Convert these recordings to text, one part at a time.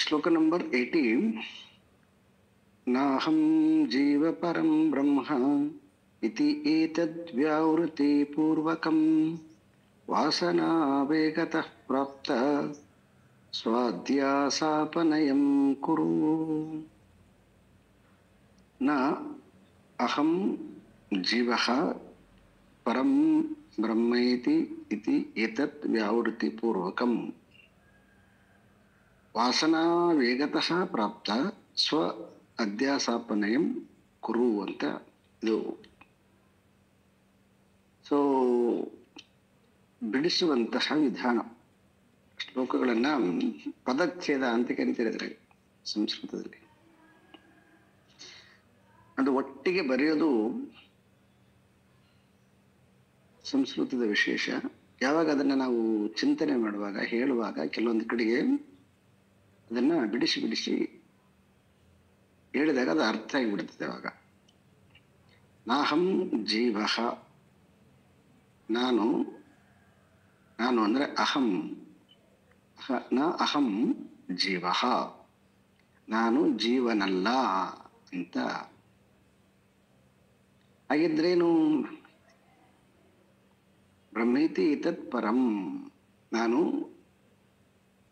ಶ್ಲೋಕ ನಂಬರ್ 18. ನಾಹಂ ಜೀವ ಪರಂ ಬ್ರಹ್ಮ ಇತಿ ಏತದ್ವ್ಯಾವೃತಿ ಪೂರ್ವಕಂ ವಾಸನಾ ವೇಗತಃ ಪ್ರಾಪ್ತ ಸ್ವಾಧ್ಯಾಸಾಪನಯಂ ಕುರು. ನ ಅಹಂ ಜೀವಃ ಪರಂ ಬ್ರಹ್ಮೇತಿ ಇತಿ ಏತದ್ ವ್ಯಾವೃತಿ ಪೂರ್ವಕಂ ವಾಸನಾ ವೇಗತಃ ಪ್ರಾಪ್ತ ಸ್ವ ಅಧ್ಯಾಸಾಪನಯಂ ಕುರು ಅಂತ ಇದು. ಸೊ ಬಿಡಿಸುವಂತಹ ವಿಧಾನ. ಶ್ಲೋಕಗಳನ್ನ ಪದಚ್ಛೇದ ಅಂತ ಕರೀತಾರೆ ಸಂಸ್ಕೃತದಲ್ಲಿ. ಅದು ಒಟ್ಟಿಗೆ ಬರೆಯೋದು ಸಂಸ್ಕೃತದ ವಿಶೇಷ. ಯಾವಾಗ ಅದನ್ನ ನಾವು ಚಿಂತನೆ ಮಾಡುವಾಗ, ಹೇಳುವಾಗ ಕೆಲವೊಂದು ಕಡೆಗೆ ಅದನ್ನ ಬಿಡಿಸಿ ಬಿಡಿಸಿ ಹೇಳಿದಾಗ ಅದು ಅರ್ಥ ಆಗಿಬಿಡ್ತದೆ. ಅವಾಗ ನಾಹಂ ಜೀವ, ನಾನು ಅಂದ್ರೆ ಅಹಂ, ನ ಅಹಂ ಜೀವ, ನಾನು ಜೀವನಲ್ಲ ಅಂತ. ಹಾಗಿದ್ರೇನು? ಬ್ರಹ್ಮೇತಿ ಏತತ್ ಪರಂ, ನಾನು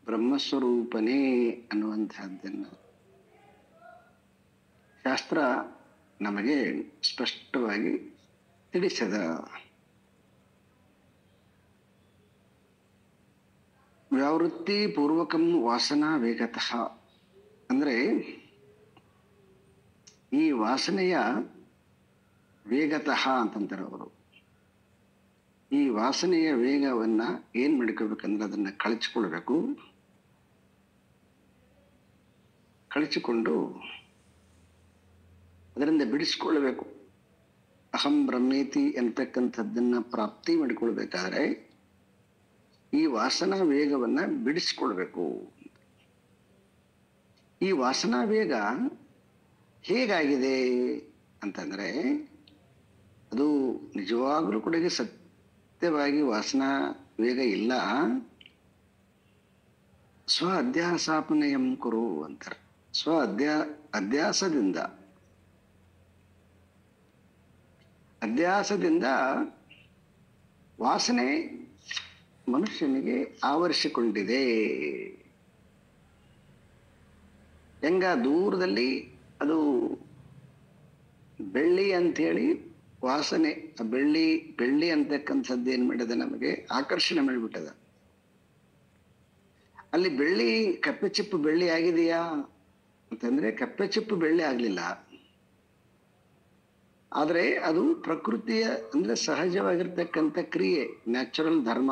ಬ್ರಹ್ಮಸ್ವರೂಪನೇ ಅನ್ನುವಂತಹದ್ದನ್ನು ಶಾಸ್ತ್ರ ನಮಗೆ ಸ್ಪಷ್ಟವಾಗಿ ತಿಳಿಸದ. ವ್ಯಾವೃತ್ತಿ ಪೂರ್ವಕಂ ವಾಸನಾ ವೇಗತಃ ಅಂದ್ರೆ ಈ ವಾಸನೆಯ ವೇಗತಃ ಅಂತಂತಾರೆ ಅವರು. ಈ ವಾಸನೆಯ ವೇಗವನ್ನ ಏನ್ ಮಾಡ್ಕೋಬೇಕಂದ್ರೆ ಅದನ್ನ ಕಳಚಿಕೊಂಡು ಅದರಿಂದ ಬಿಡಿಸ್ಕೊಳ್ಬೇಕು. ಅಹಂ ಬ್ರಹ್ಮೇತಿ ಅಂತಕ್ಕಂಥದ್ದನ್ನ ಪ್ರಾಪ್ತಿ ಮಾಡಿಕೊಳ್ಬೇಕಾದ್ರೆ ಈ ವಾಸನಾ ವೇಗವನ್ನ ಬಿಡಿಸ್ಕೊಳ್ಬೇಕು. ಈ ವಾಸನಾ ವೇಗ ಹೇಗಾಗಿದೆ ಅಂತಂದ್ರೆ, ಅದು ನಿಜವಾಗ್ಲೂ ಕೂಡ ಸತ್ಯವಾಗಿ ವಾಸನಾ ವೇಗ ಇಲ್ಲ. ಸ್ವ ಅಧ್ಯಾಸಾಪನಯಂ ಕುರು ಅಂತಾರೆ. ಅಧ್ಯಾಸದಿಂದ ವಾಸನೆ ಮನುಷ್ಯನಿಗೆ ಆವರಿಸಿಕೊಂಡಿದೆ. ಹೆಂಗ ದೂರದಲ್ಲಿ ಅದು ಬೆಳ್ಳಿ ಅಂಥೇಳಿ ವಾಸನೆ, ಬೆಳ್ಳಿ ಅಂತಕ್ಕಂಥದ್ದು ಏನ್ ಮಾಡಿದೆ, ನಮಗೆ ಆಕರ್ಷಣೆ ಮಾಡಿಬಿಟ್ಟದ. ಅಲ್ಲಿ ಬೆಳ್ಳಿ, ಕಪ್ಪೆ ಚಿಪ್ಪು ಬೆಳ್ಳಿ ಆಗಿದೆಯಾ ಅಂತಂದ್ರೆ ಕಪ್ಪೆ ಚಿಪ್ಪು ಬೆಳ್ಳಿ ಆಗ್ಲಿಲ್ಲ. ಆದ್ರೆ ಅದು ಪ್ರಕೃತಿಯ ಅಂದ್ರೆ ಸಹಜವಾಗಿರ್ತಕ್ಕಂಥ ಕ್ರಿಯೆ, ನ್ಯಾಚುರಲ್ ಧರ್ಮ.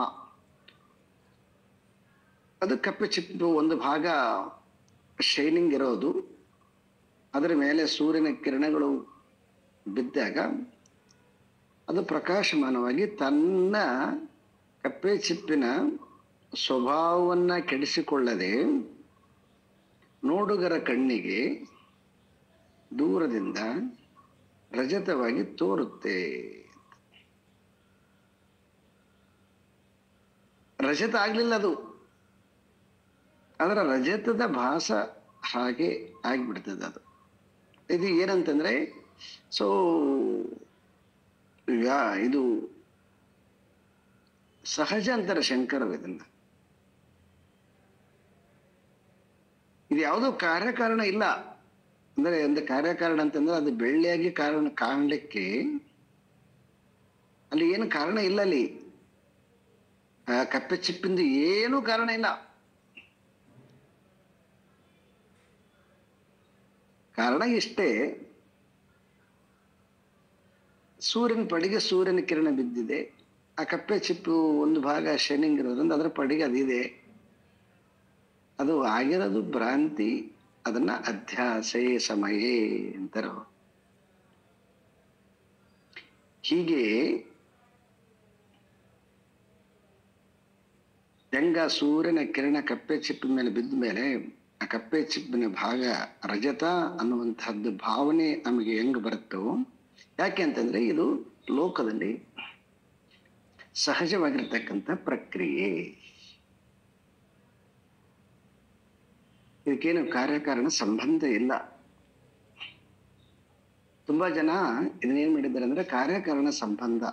ಅದು ಕಪ್ಪೆ ಚಿಪ್ಪು ಒಂದು ಭಾಗ ಶೈನಿಂಗ್ ಇರೋದು, ಅದರ ಮೇಲೆ ಸೂರ್ಯನ ಕಿರಣಗಳು ಬಿದ್ದಾಗ ಅದು ಪ್ರಕಾಶಮಾನವಾಗಿ ತನ್ನ ಕಪ್ಪೆ ಚಿಪ್ಪಿನ ಸ್ವಭಾವವನ್ನ ಕೆಡಿಸಿಕೊಳ್ಳದೆ ನೋಡುಗರ ಕಣ್ಣಿಗೆ ದೂರದಿಂದ ರಜತವಾಗಿ ತೋರುತ್ತೆ. ರಜತ ಆಗ್ಲಿಲ್ಲ ಅದು, ಅದರ ರಜತದ ಭಾಸ ಹಾಗೆ ಆಗ್ಬಿಡ್ತದೆ ಅದು. ಇದು ಏನಂತಂದ್ರೆ, ಸೊ ಇದು ಸಹಜ ಅಂತಾರೆ ಶಂಕರರು ಇದನ್ನ. ಇದು ಯಾವುದೋ ಕಾರ್ಯಕಾರಣ ಇಲ್ಲ. ಅಂದ್ರೆ ಒಂದು ಕಾರ್ಯಕಾರಣ ಅಂತಂದ್ರೆ ಅದು ಬೆಳ್ಳಿಯಾಗಿ ಕಾಣಲಿಕ್ಕೆ ಅಲ್ಲಿ ಏನು ಕಾರಣ ಇಲ್ಲ. ಅಲ್ಲಿ ಕಪ್ಪೆ ಚಿಪ್ಪಿಂದ ಏನೂ ಕಾರಣ ಇಲ್ಲ. ಕಾರಣ ಇಷ್ಟೇ, ಸೂರ್ಯನ ಪಡಿಗೆ ಸೂರ್ಯನ ಕಿರಣ ಬಿದ್ದಿದೆ. ಆ ಕಪ್ಪೆ ಚಿಪ್ಪು ಒಂದು ಭಾಗ ಶೈನಿಂಗ್ ಇರೋದ್ರಿಂದ ಅದರ ಪಡಿಗೆ ಅದಿದೆ. ಅದು ಆಗಿರೋದು ಭ್ರಾಂತಿ. ಅದನ್ನ ಅಧ್ಯಾಸೆ ಸಮಯೇ ಅಂತಾರ. ಹೀಗೆ ಹೆಂಗ ಸೂರ್ಯನ ಕಿರಣ ಕಪ್ಪೆ ಚಿಪ್ಪಿನ ಮೇಲೆ ಬಿದ್ದ ಮೇಲೆ ಆ ಕಪ್ಪೆ ಚಿಪ್ಪಿನ ಭಾಗ ರಜತ ಅನ್ನುವಂತಹದ್ದು ಭಾವನೆ ನಮಗೆ ಹೆಂಗ್ ಬರುತ್ತೋ, ಯಾಕೆ ಅಂತಂದ್ರೆ ಇದು ಲೋಕದಲ್ಲಿ ಸಹಜವಾಗಿರ್ತಕ್ಕಂಥ ಪ್ರಕ್ರಿಯೆ. ಇದಕ್ಕೇನು ಕಾರ್ಯಕಾರಣ ಸಂಬಂಧ ಇಲ್ಲ. ತುಂಬಾ ಜನ ಇದನ್ನೇನ್ ಮಾಡಿದ್ದಾರೆ ಅಂದ್ರೆ ಕಾರ್ಯಕಾರಣ ಸಂಬಂಧ,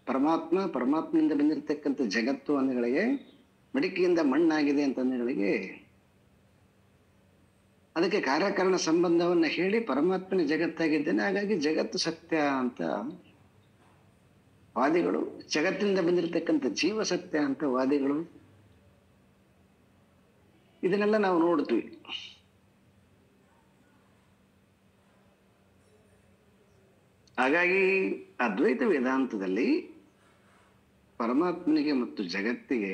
ಪರಮಾತ್ಮನಿಂದ ಬಂದಿರತಕ್ಕಂಥ ಜಗತ್ತು ಅನ್ನಗಳಿಗೆ ಮಡಿಕೆಯಿಂದ ಮಣ್ಣಾಗಿದೆ ಅಂತ ಅನ್ನಗಳಿಗೆ ಅದಕ್ಕೆ ಕಾರ್ಯಕಾರಣ ಸಂಬಂಧವನ್ನ ಹೇಳಿ ಪರಮಾತ್ಮನ ಜಗತ್ತಾಗಿದ್ದೇನೆ, ಹಾಗಾಗಿ ಜಗತ್ತು ಸತ್ಯ ಅಂತ ವಾದಿಗಳು, ಜಗತ್ತಿನಿಂದ ಬಂದಿರತಕ್ಕಂಥ ಜೀವ ಸತ್ಯ ಅಂತ ವಾದಿಗಳು, ಇದನ್ನೆಲ್ಲ ನಾವು ನೋಡ್ತೀವಿ. ಹಾಗಾಗಿ ಅದ್ವೈತ ವೇದಾಂತದಲ್ಲಿ ಪರಮಾತ್ಮನಿಗೆ ಮತ್ತು ಜಗತ್ತಿಗೆ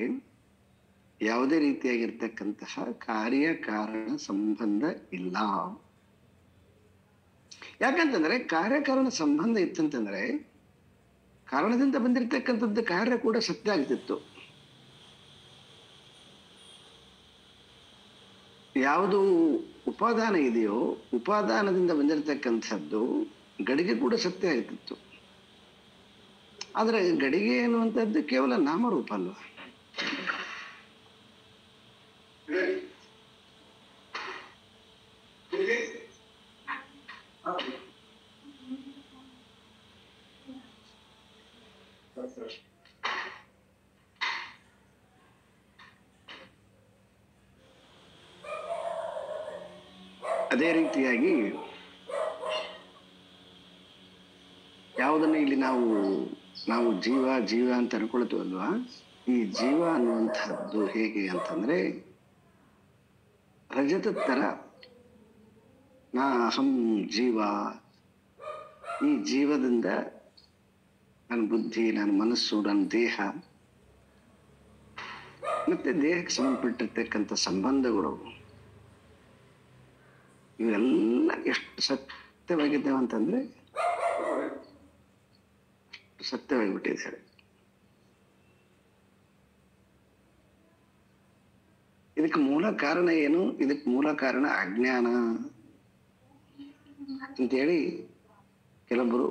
ಯಾವುದೇ ರೀತಿಯಾಗಿರ್ತಕ್ಕಂತಹ ಕಾರ್ಯಕಾರಣ ಸಂಬಂಧ ಇಲ್ಲ. ಯಾಕಂತಂದ್ರೆ ಕಾರ್ಯಕಾರಣ ಸಂಬಂಧ ಇತ್ತಂತಂದ್ರೆ ಕಾರಣದಿಂದ ಬಂದಿರತಕ್ಕಂಥದ್ದು ಕಾರ್ಯ ಕೂಡ ಸತ್ಯ ಆಗ್ತಿತ್ತು. ಯಾವುದು ಉಪಾದಾನ ಇದೆಯೋ ಉಪಾದಾನದಿಂದ ಬಂದಿರತಕ್ಕಂಥದ್ದು ಗಡಿಗೆ ಕೂಡ ಸತ್ಯ ಆಗ್ತಿತ್ತು. ಆದ್ರೆ ಗಡಿಗೆ ಅನ್ನುವಂಥದ್ದು ಕೇವಲ ನಾಮರೂಪ ಅಲ್ವಾ. ಅದೇ ರೀತಿಯಾಗಿ ಯಾವುದನ್ನ ಇಲ್ಲಿ ನಾವು ಜೀವ ಅಂತ ಅನ್ಕೊಳ್ತೀವಲ್ವಾ, ಈ ಜೀವ ಅನ್ನುವಂಥದ್ದು ಹೇಗೆ ಅಂತಂದ್ರೆ ರಜತ ತರ ನಾ ಅಹಂ ಜೀವ, ಈ ಜೀವದಿಂದ ನನ್ನ ಬುದ್ಧಿ, ನನ್ನ ಮನಸ್ಸು, ನನ್ನ ದೇಹ ಮತ್ತೆ ದೇಹಕ್ಕೆ ಸಂಬಂಧಪಟ್ಟಿರ್ತಕ್ಕಂಥ ಸಂಬಂಧಗಳು ಇವೆಲ್ಲ ಎಷ್ಟು ಸತ್ಯವಾಗಿದ್ದೇವೆ ಅಂತಂದ್ರೆ ಸತ್ಯವಾಗಿಬಿಟ್ಟಿದ್ದಾರೆ. ಇದಕ್ಕೆ ಮೂಲ ಕಾರಣ ಏನು? ಇದಕ್ಕೆ ಮೂಲ ಕಾರಣ ಅಜ್ಞಾನ ಅಂತೇಳಿ ಕೆಲವೊಬ್ಬರು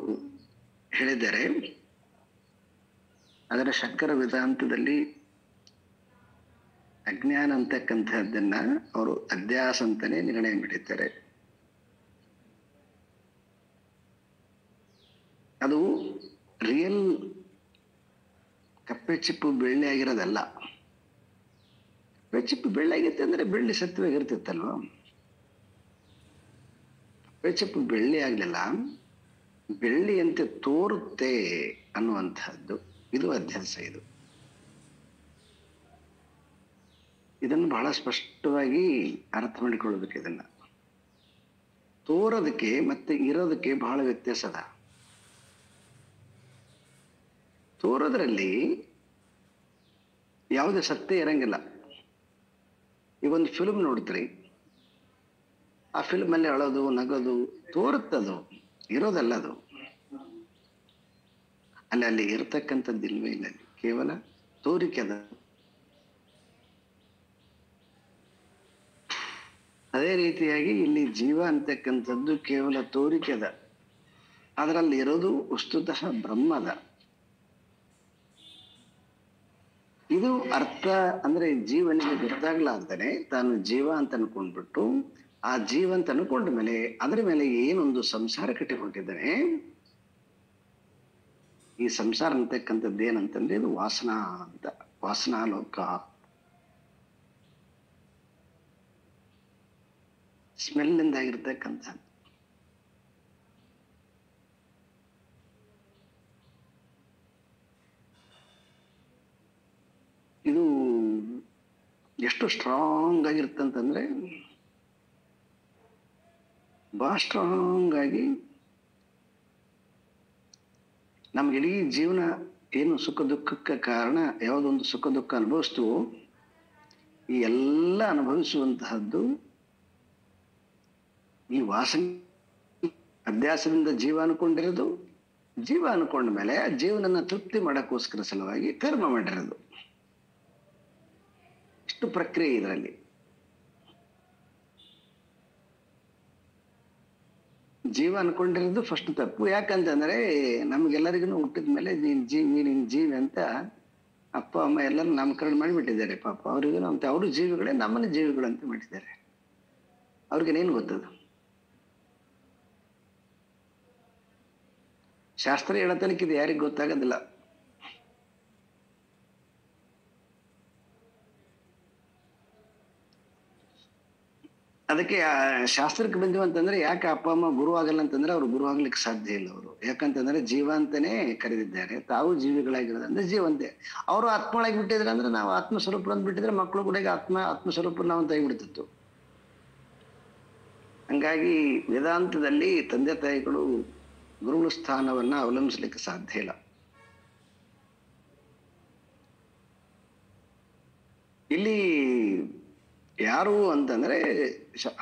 ಹೇಳಿದ್ದಾರೆ. ಅದರ ಶಂಕರ ವೇದಾಂತದಲ್ಲಿ ಅಜ್ಞಾನ ಅಂತಕ್ಕಂಥದ್ದನ್ನ ಅವರು ಅಧ್ಯಾಸ ಅಂತಾನೆ ನಿರ್ಣಯ ಮಾಡಿದ್ದಾರೆ. ಅದು ರಿಯಲ್ ಕಪ್ಪೆ ಚಿಪ್ಪು ಬೆಳ್ಳಿ ಆಗಿರೋದಲ್ಲ. ಕಪ್ಪೆ ಚಿಪ್ಪು ಬೆಳ್ಳಿ ಆಗಿತ್ತೆ ಅಂದ್ರೆ ಬೆಳ್ಳಿ ಸತ್ಯವಾಗಿರ್ತಿತ್ತಲ್ವ. ಕಪ್ಪೆ ಚಿಪ್ಪು ಬೆಳ್ಳಿ ಆಗ್ಲಿಲ್ಲ, ಬೆಳ್ಳಿಯಂತೆ ತೋರುತ್ತೆ ಅನ್ನುವಂಥದ್ದು ಇದು ಅಧ್ಯಾಸ. ಇದನ್ನು ಬಹಳ ಸ್ಪಷ್ಟವಾಗಿ ಅರ್ಥ ಮಾಡಿಕೊಳ್ಳಬೇಕು. ಇದನ್ನ ತೋರೋದಕ್ಕೆ ಮತ್ತೆ ಇರೋದಕ್ಕೆ ಬಹಳ ವ್ಯತ್ಯಾಸ ಅದ. ತೋರೋದ್ರಲ್ಲಿ ಯಾವುದೇ ಸತ್ಯ ಇರಂಗಿಲ್ಲ. ಈ ಒಂದು ಫಿಲ್ಮ್ ನೋಡ್ತೀರಿ, ಆ ಫಿಲ್ಮ್ ಅಲ್ಲಿ ಅಳೋದು ನಗೋದು ತೋರುತ್ತದು, ಇರೋದಲ್ಲ ಅದು. ಅಲ್ಲಿ ಇರ್ತಕ್ಕಂಥದ್ದು ಇಲ್ವೇ ಇಲ್ಲ, ಕೇವಲ ತೋರಿಕೆ ಅದ. ಅದೇ ರೀತಿಯಾಗಿ ಇಲ್ಲಿ ಜೀವ ಅಂತಕ್ಕಂಥದ್ದು ಕೇವಲ ತೋರಿಕೆ ಅದ, ಅದರಲ್ಲಿ ಇರೋದು ವಸ್ತುತಃ ಬ್ರಹ್ಮದ. ಇದು ಅರ್ಥ ಅಂದ್ರೆ ಜೀವನಿಗೆ ಗೊತ್ತಾಗ್ಲಾರ್ದೇನೆ ತಾನು ಜೀವ ಅಂತ ಅನ್ಕೊಂಡ್ಬಿಟ್ಟು ಆ ಜೀವ ಅಂತ ಅನ್ಕೊಂಡ ಮೇಲೆ ಅದರ ಮೇಲೆ ಏನೊಂದು ಸಂಸಾರ ಕಟ್ಟಿಕೊಂಡಿದ್ದಾನೆ. ಈ ಸಂಸಾರ ಅಂತಕ್ಕಂಥದ್ದು ಏನಂತಂದ್ರೆ ಇದು ವಾಸನಾ ಅಂತ, ವಾಸನಾ ಲೋಕ, ಸ್ಮೆಲ್ಲಿಂದ ಆಗಿರ್ತಕ್ಕಂಥ. ಇದು ಎಷ್ಟು ಸ್ಟ್ರಾಂಗ್ ಆಗಿರ್ತಂತಂದ್ರೆ ಬಹಳ ಸ್ಟ್ರಾಂಗ್ ಆಗಿ ನಮ್ಗೆ ಇಡೀ ಜೀವನ ಏನು ಸುಖ ದುಃಖಕ್ಕೆ ಕಾರಣ, ಯಾವುದೊಂದು ಸುಖ ದುಃಖ ಅನುಭವಿಸ್ತೀವೋ ಈ ಎಲ್ಲ ಅನುಭವಿಸುವಂತಹದ್ದು ಈ ವಾಸನೆ ಅಧ್ಯಾಸದಿಂದ ಜೀವ ಅನ್ಕೊಂಡಿರೋದು. ಜೀವ ಅನ್ಕೊಂಡ ಮೇಲೆ ಆ ಜೀವನನ್ನ ತೃಪ್ತಿ ಮಾಡಕ್ಕೋಸ್ಕರ ಸಲುವಾಗಿ ಕರ್ಮ ಮಾಡಿರೋದು. ಇಷ್ಟು ಪ್ರಕ್ರಿಯೆ ಇದರಲ್ಲಿ. ಜೀವ ಅನ್ಕೊಂಡಿರೋದು ಫಸ್ಟ್ ತಪ್ಪು. ಯಾಕಂತಂದ್ರೆ ನಮ್ಗೆಲ್ಲರಿಗೂ ಹುಟ್ಟಿದ ಮೇಲೆ ನೀನ್ ಜೀವಿ ಅಂತ ಅಪ್ಪ ಅಮ್ಮ ಎಲ್ಲರೂ ನಾಮಕರಣ ಮಾಡಿಬಿಟ್ಟಿದ್ದಾರೆ. ಪಾಪ ಅವ್ರಿಗೂ ಅಂತ ಅವರು ಜೀವಿಗಳೇ, ನಮ್ಮನ್ನ ಜೀವಿಗಳು ಅಂತ ಮಾಡಿದ್ದಾರೆ. ಅವ್ರಿಗೇನೇನು ಗೊತ್ತದ? ಶಾಸ್ತ್ರ ಹೇಳತನಕ್ಕೆ ಇದು ಯಾರಿಗೂ ಗೊತ್ತಾಗೋದಿಲ್ಲ. ಅದಕ್ಕೆ ಶಾಸ್ತ್ರಕ್ಕೆ ಬಂದಿವ ಅಂತಂದ್ರೆ ಯಾಕೆ ಅಪ್ಪ ಅಮ್ಮ ಗುರು ಆಗಲ್ಲ ಅಂತಂದ್ರೆ ಅವ್ರು ಗುರು ಆಗ್ಲಿಕ್ಕೆ ಸಾಧ್ಯ ಇಲ್ಲ. ಅವರು ಯಾಕಂತಂದ್ರೆ ಜೀವ ಅಂತಾನೆ ಕರೆದಿದ್ದಾರೆ, ತಾವು ಜೀವಿಗಳಾಗಿರೋದಂದ್ರೆ ಜೀವಂತೆ. ಅವರು ಆತ್ಮಳಾಗಿ ಬಿಟ್ಟಿದ್ರೆ ಅಂದ್ರೆ ನಾವು ಆತ್ಮಸ್ವರೂಪ ಅಂತ ಬಿಟ್ಟಿದ್ರೆ ಮಕ್ಕಳು ಕೂಡ ಆತ್ಮಸ್ವರೂಪ ನಾವು ಅಂತ ಆಗಿಬಿಡ್ತಿತ್ತು. ಹಂಗಾಗಿ ವೇದಾಂತದಲ್ಲಿ ತಂದೆ ತಾಯಿಗಳು ಗುರುಗಳ ಸ್ಥಾನವನ್ನ ಅವಲಂಬಿಸ್ಲಿಕ್ಕೆ ಸಾಧ್ಯ ಇಲ್ಲ. ಇಲ್ಲಿ ಯಾರು ಅಂತಂದ್ರೆ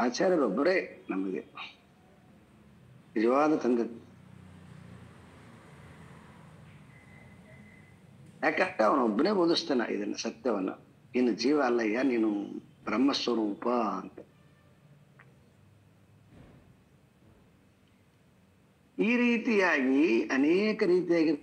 ಆಚಾರ್ಯರೊಬ್ಬರೇ ನಮಗೆ ನಿಜವಾದ ತಂದೆ. ಯಾಕಂದ್ರೆ ಅವನೊಬ್ಬನೇ ಬೋಧಿಸ್ತಾನ ಇದನ್ನ, ಸತ್ಯವನ್ನ. ಇನ್ನು ಜೀವ ಅಲ್ಲಯ್ಯ, ನೀನು ಬ್ರಹ್ಮಸ್ವರೂಪ ಅಂತ. ಈ ರೀತಿಯಾಗಿ ಅನೇಕ ರೀತಿಯಾಗಿ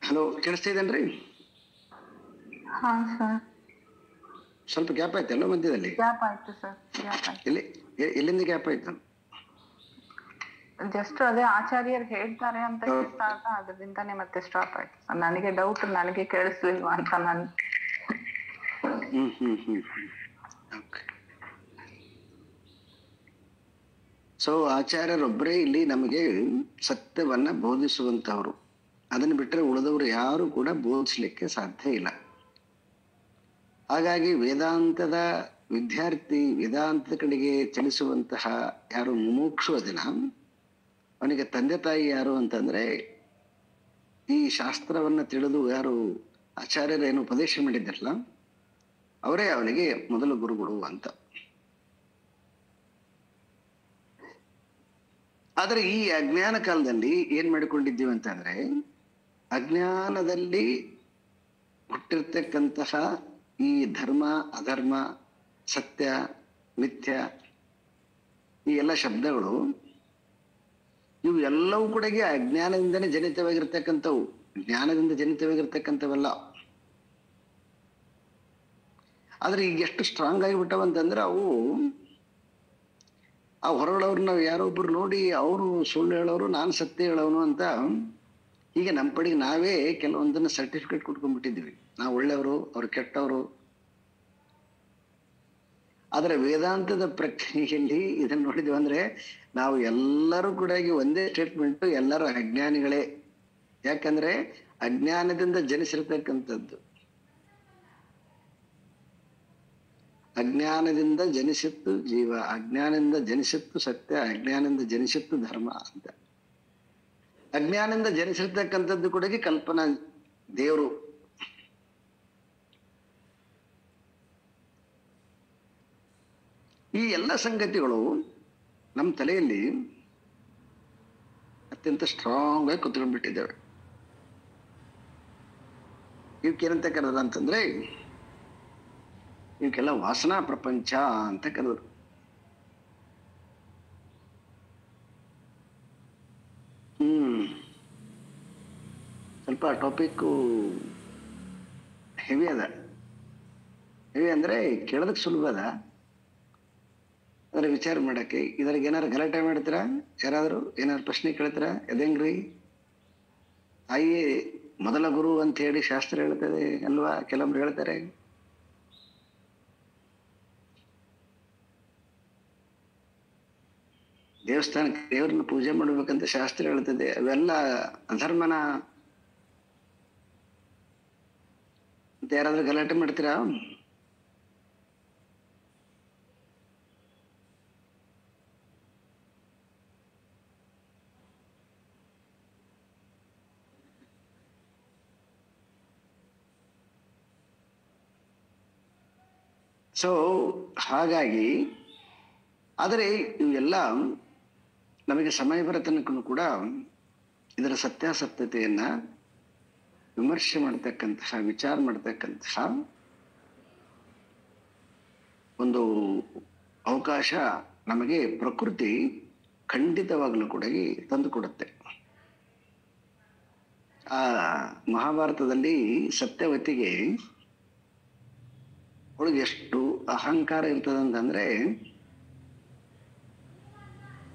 ಹಲೋ, ಕೇಳಿಸ್ತಾ ಇದೇನ್ರಿ? ಹಾ ಸರ್. ಸ್ವಲ್ಪ ಗ್ಯಾಪ್ ಆಯ್ತು ಎಲ್ಲೋ ಮಧ್ಯದಲ್ಲಿ. ಗ್ಯಾಪ್ ಆಯ್ತು ಸರ್, ಗ್ಯಾಪ್ ಆಯ್ತು. ಎಲ್ಲಿಂದ ಗ್ಯಾಪ್ ಆಯ್ತು? ಜಸ್ಟ್ ಅದೇ ಆಚಾರ್ಯರು ಹೇಳ್ತಾರೆ ಅಂತ ಹೇಳಿದಾಗ ಅದರಿಂದಾನೇ ಮತ್ತೆ ಸ್ಟಾಪ್ ಆಯ್ತು ಸರ್. ನನಗೆ ಡೌಟ್, ನನಗೆ ಕೇಳಿಸ್ಲಿಲ್ವಾ ಅಂತ ನಾನು. ಸೊ ಆಚಾರ್ಯರೊಬ್ಬರೇ ಇಲ್ಲಿ ನಮಗೆ ಸತ್ಯವನ್ನ ಬೋಧಿಸುವಂತವ್ರು. ಅದನ್ನು ಬಿಟ್ಟರೆ ಉಳಿದವರು ಯಾರು ಕೂಡ ಬೋಧಿಸ್ಲಿಕ್ಕೆ ಸಾಧ್ಯ ಇಲ್ಲ. ಹಾಗಾಗಿ ವೇದಾಂತದ ವಿದ್ಯಾರ್ಥಿ, ವೇದಾಂತದ ಕಡೆಗೆ ಚಲಿಸುವಂತಹ ಯಾರು ಮುಮುಕ್ಷು ಅದನ್ನ, ಅವನಿಗೆ ತಂದೆ ತಾಯಿ ಯಾರು ಅಂತಂದ್ರೆ ಈ ಶಾಸ್ತ್ರವನ್ನ ತಿಳಿದು ಯಾರು ಆಚಾರ್ಯರೇನು ಉಪದೇಶ ಮಾಡಿದ್ದಾರಲ್ಲ ಅವರೇ ಅವನಿಗೆ ಮೊದಲು ಗುರುಗಳು ಅಂತ. ಆದ್ರೆ ಈ ಅಜ್ಞಾನ ಕಾಲದಲ್ಲಿ ಏನ್ ಮಾಡಿಕೊಂಡಿದ್ದೀವಿ ಅಂತಂದ್ರೆ, ಅಜ್ಞಾನದಲ್ಲಿ ಹುಟ್ಟಿರ್ತಕ್ಕಂತಹ ಈ ಧರ್ಮ ಅಧರ್ಮ, ಸತ್ಯ ಮಿಥ್ಯ, ಈ ಎಲ್ಲ ಶಬ್ದಗಳು ಇವು ಎಲ್ಲವೂ ಕೂಡ ಅಜ್ಞಾನದಿಂದನೇ ಜನಿತವಾಗಿರ್ತಕ್ಕಂಥವು, ಜ್ಞಾನದಿಂದ ಜನಿತವಾಗಿರ್ತಕ್ಕಂಥವಲ್ಲ. ಆದ್ರೆ ಈಗ ಎಷ್ಟು ಸ್ಟ್ರಾಂಗ್ ಆಗಿಬಿಟ್ಟವಂತಂದ್ರೆ ಅವು ಆ ಹೊರಗಳವ್ರನ್ನ ಯಾರೊಬ್ರು ನೋಡಿ ಅವರು ಸುಳ್ಳು ಹೇಳೋರು, ನಾನು ಸತ್ಯ ಹೇಳೋನು ಅಂತ ಈಗ ನಮ್ಮ ಪಡಿಗೆ ನಾವೇ ಕೆಲವೊಂದನ್ನ ಸರ್ಟಿಫಿಕೇಟ್ ಕೊಟ್ಕೊಂಡ್ಬಿಟ್ಟಿದ್ವಿ. ನಾವು ಒಳ್ಳೆಯವರು, ಅವ್ರು ಕೆಟ್ಟವರು. ಆದ್ರೆ ವೇದಾಂತದ ಪ್ರಕ್ರಿಯೆಯಲ್ಲಿ ಇದನ್ನ ನೋಡಿದ್ವಿ ಅಂದ್ರೆ ನಾವು ಎಲ್ಲರೂ ಕೂಡ ಒಂದೇ ಸ್ಟೇಟ್ಮೆಂಟ್, ಎಲ್ಲರೂ ಅಜ್ಞಾನಿಗಳೇ. ಯಾಕಂದ್ರೆ ಅಜ್ಞಾನದಿಂದ ಜನಿಸಿರ್ತಕ್ಕಂಥದ್ದು, ಅಜ್ಞಾನದಿಂದ ಜನಿಸಿತ್ತು ಜೀವ, ಅಜ್ಞಾನದಿಂದ ಜನಿಸಿತ್ತು ಸತ್ಯ, ಅಜ್ಞಾನದಿಂದ ಜನಿಸಿತ್ತು ಧರ್ಮ ಅಂತ. ಅಜ್ಞಾನದಿಂದ ಜನಿಸಿರ್ತಕ್ಕಂಥದ್ದು ಕೂಡ ಕಲ್ಪನಾ ದೇವರು. ಈ ಎಲ್ಲ ಸಂಗತಿಗಳು ನಮ್ಮ ತಲೆಯಲ್ಲಿ ಅತ್ಯಂತ ಸ್ಟ್ರಾಂಗ್ ಆಗಿ ಕುತ್ಕೊಂಡ್ಬಿಟ್ಟಿದ್ದೇವೆ. ಇವಕ್ಕೇನಂತ ಕರೆದ ಅಂತಂದ್ರೆ, ಇವಕ್ಕೆಲ್ಲ ವಾಸನಾ ಪ್ರಪಂಚ ಅಂತ ಕರೆದರು. ಹ್ಮ್ ಸ್ವಲ್ಪ ಟಾಪಿಕ್ಕು ಹೆವಿ ಅದ. ಹೆವಿ ಅಂದ್ರೆ ಕೇಳೋದಕ್ಕೆ ಸುಲಭ ಅದ, ಅದ್ರ ವಿಚಾರ ಮಾಡಕ್ಕೆ. ಇದ್ರಾಗ ಏನಾರು ಗಲಾಟೆ ಮಾಡ್ತೀರಾ? ಯಾರಾದ್ರು ಏನಾದ್ರು ಪ್ರಶ್ನೆ ಕೇಳ್ತೀರಾ? ಅದೇಂಗ್ರಿ ತಾಯಿ ಮೊದಲ ಗುರು ಅಂತ ಹೇಳಿ ಶಾಸ್ತ್ರ ಹೇಳ್ತದೆ ಅಲ್ವಾ? ಕೆಲವೊಬ್ರು ಹೇಳ್ತಾರೆ. ದೇವಸ್ಥಾನಕ್ಕೆ ದೇವ್ರನ್ನ ಪೂಜೆ ಮಾಡ್ಬೇಕಂತ ಶಾಸ್ತ್ರ ಹೇಳ್ತದೆ. ಅವೆಲ್ಲ ಅಧರ್ಮನ ಅಂತ ಯಾರಾದ್ರೂ ಗಲಾಟೆ ಮಾಡ್ತೀರಾ? ಸೊ ಹಾಗಾಗಿ, ಆದರೆ ಇವೆಲ್ಲ ನಮಗೆ ಸಮಯ ಬರೋ ತನಕನೂ ಕೂಡ ಇದರ ಸತ್ಯಾಸತ್ಯತೆಯನ್ನ ವಿಮರ್ಶೆ ಮಾಡ್ತಕ್ಕಂತಹ, ವಿಚಾರ ಮಾಡ್ತಕ್ಕಂತಹ ಒಂದು ಅವಕಾಶ ನಮಗೆ ಪ್ರಕೃತಿ ಖಂಡಿತವಾಗಲೂ ಕೂಡ ತಂದುಕೊಡುತ್ತೆ. ಆ ಮಹಾಭಾರತದಲ್ಲಿ ಸತ್ಯವತಿಗೆ ಅವಳಿಗೆ ಎಷ್ಟು ಅಹಂಕಾರ ಇರ್ತದಂತಂದ್ರೆ,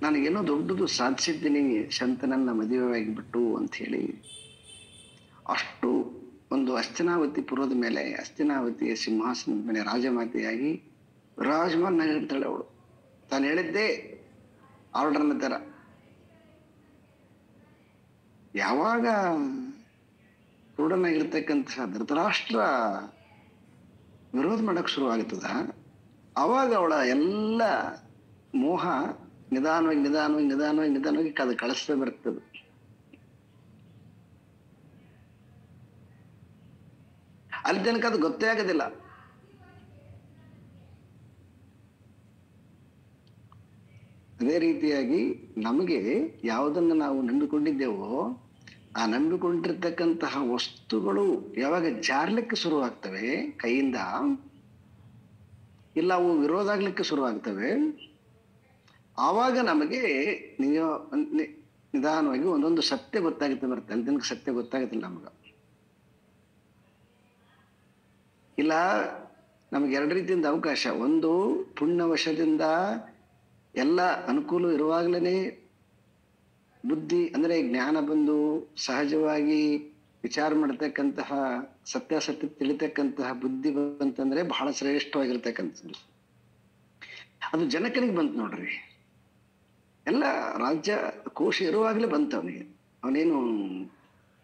ನನಗೇನೋ ದೊಡ್ಡದು ಸಾಧಿಸಿದ್ದೀನಿ ಶಂತನನ್ನ ಮದುವೆಯಾಗಿಬಿಟ್ಟು ಅಂತ ಹೇಳಿ, ಅಷ್ಟು ಒಂದು ಹಸ್ತಿನಾವತಿ ಪುರದ ಮೇಲೆ, ಹಸ್ತಿನಾವತಿಯ ಸಿಂಹಾಸನದ ಮೇಲೆ ರಾಜಮಾತೆಯಾಗಿ ವಿರಾಜಮಾನಾಗಿರ್ತಾಳೆ ಅವಳು. ತಾನು ಹೇಳಿದ್ದೇ ಆರ್ಡರ್ನ ತರ. ಯಾವಾಗ ಕ್ರೂಢನಾಗಿರ್ತಕ್ಕಂತಹ ಧೃತರಾಷ್ಟ್ರ ವಿರೋಧ ಮಾಡಕ್ ಶುರು ಆಗ್ತದ, ಅವಾಗ ಅವಳ ಎಲ್ಲ ಮೋಹ ನಿಧಾನವಾಗಿ ನಿಧಾನವಾಗಿ ನಿಧಾನವಾಗಿ ನಿಧಾನವಾಗಿ ಅದು ಕಳಿಸ್ತಾ ಬರ್ತದೆ. ಅಲ್ಲಿ ತನಕ ಅದು ಗೊತ್ತೇ ಆಗೋದಿಲ್ಲ. ಅದೇ ರೀತಿಯಾಗಿ ನಮಗೆ ಯಾವುದನ್ನು ನಾವು ನಂಬಿಕೊಂಡಿದ್ದೇವೋ ಆ ನಂಬಿಕೊಂಡಿರ್ತಕ್ಕಂತಹ ವಸ್ತುಗಳು ಯಾವಾಗ ಜಾರ್ಲಿಕ್ಕೆ ಶುರುವಾಗ್ತವೆ ಕೈಯಿಂದ, ಇಲ್ಲ ಅವು ವಿರೋಧ ಆಗ್ಲಿಕ್ಕೆ ಶುರುವಾಗ್ತವೆ, ಆವಾಗ ನಮಗೆ ನಿಧಾನವಾಗಿ ಒಂದೊಂದು ಸತ್ಯ ಗೊತ್ತಾಗುತ್ತೆ ಬರುತ್ತೆ. ಅಲ್ಲಿ ತನಕ ಸತ್ಯ ಗೊತ್ತಾಗುತ್ತಿಲ್ಲ ನಮಗ. ಇಲ್ಲ, ನಮ್ಗೆ ಎರಡು ರೀತಿಯಿಂದ ಅವಕಾಶ. ಒಂದು, ಪುಣ್ಯವಶದಿಂದ ಎಲ್ಲ ಅನುಕೂಲ ಇರುವಾಗಲೇ ಬುದ್ಧಿ ಅಂದ್ರೆ ಜ್ಞಾನ ಬಂದು ಸಹಜವಾಗಿ ವಿಚಾರ ಮಾಡತಕ್ಕಂತಹ, ಸತ್ಯಾಸತ್ಯ ತಿಳಿತಕ್ಕಂತಹ ಬುದ್ಧಿ ಬಂತಂದ್ರೆ ಬಹಳ ಶ್ರೇಷ್ಠವಾಗಿರ್ತಕ್ಕಂಥದ್ದು. ಅದು ಜನಕನಿಗೆ ಬಂತು ನೋಡ್ರಿ. ಎಲ್ಲ ರಾಜ್ಯ ಕೋಶ ಇರುವಾಗಲೇ ಬಂತು ಅವನಿಗೆ. ಅವನೇನು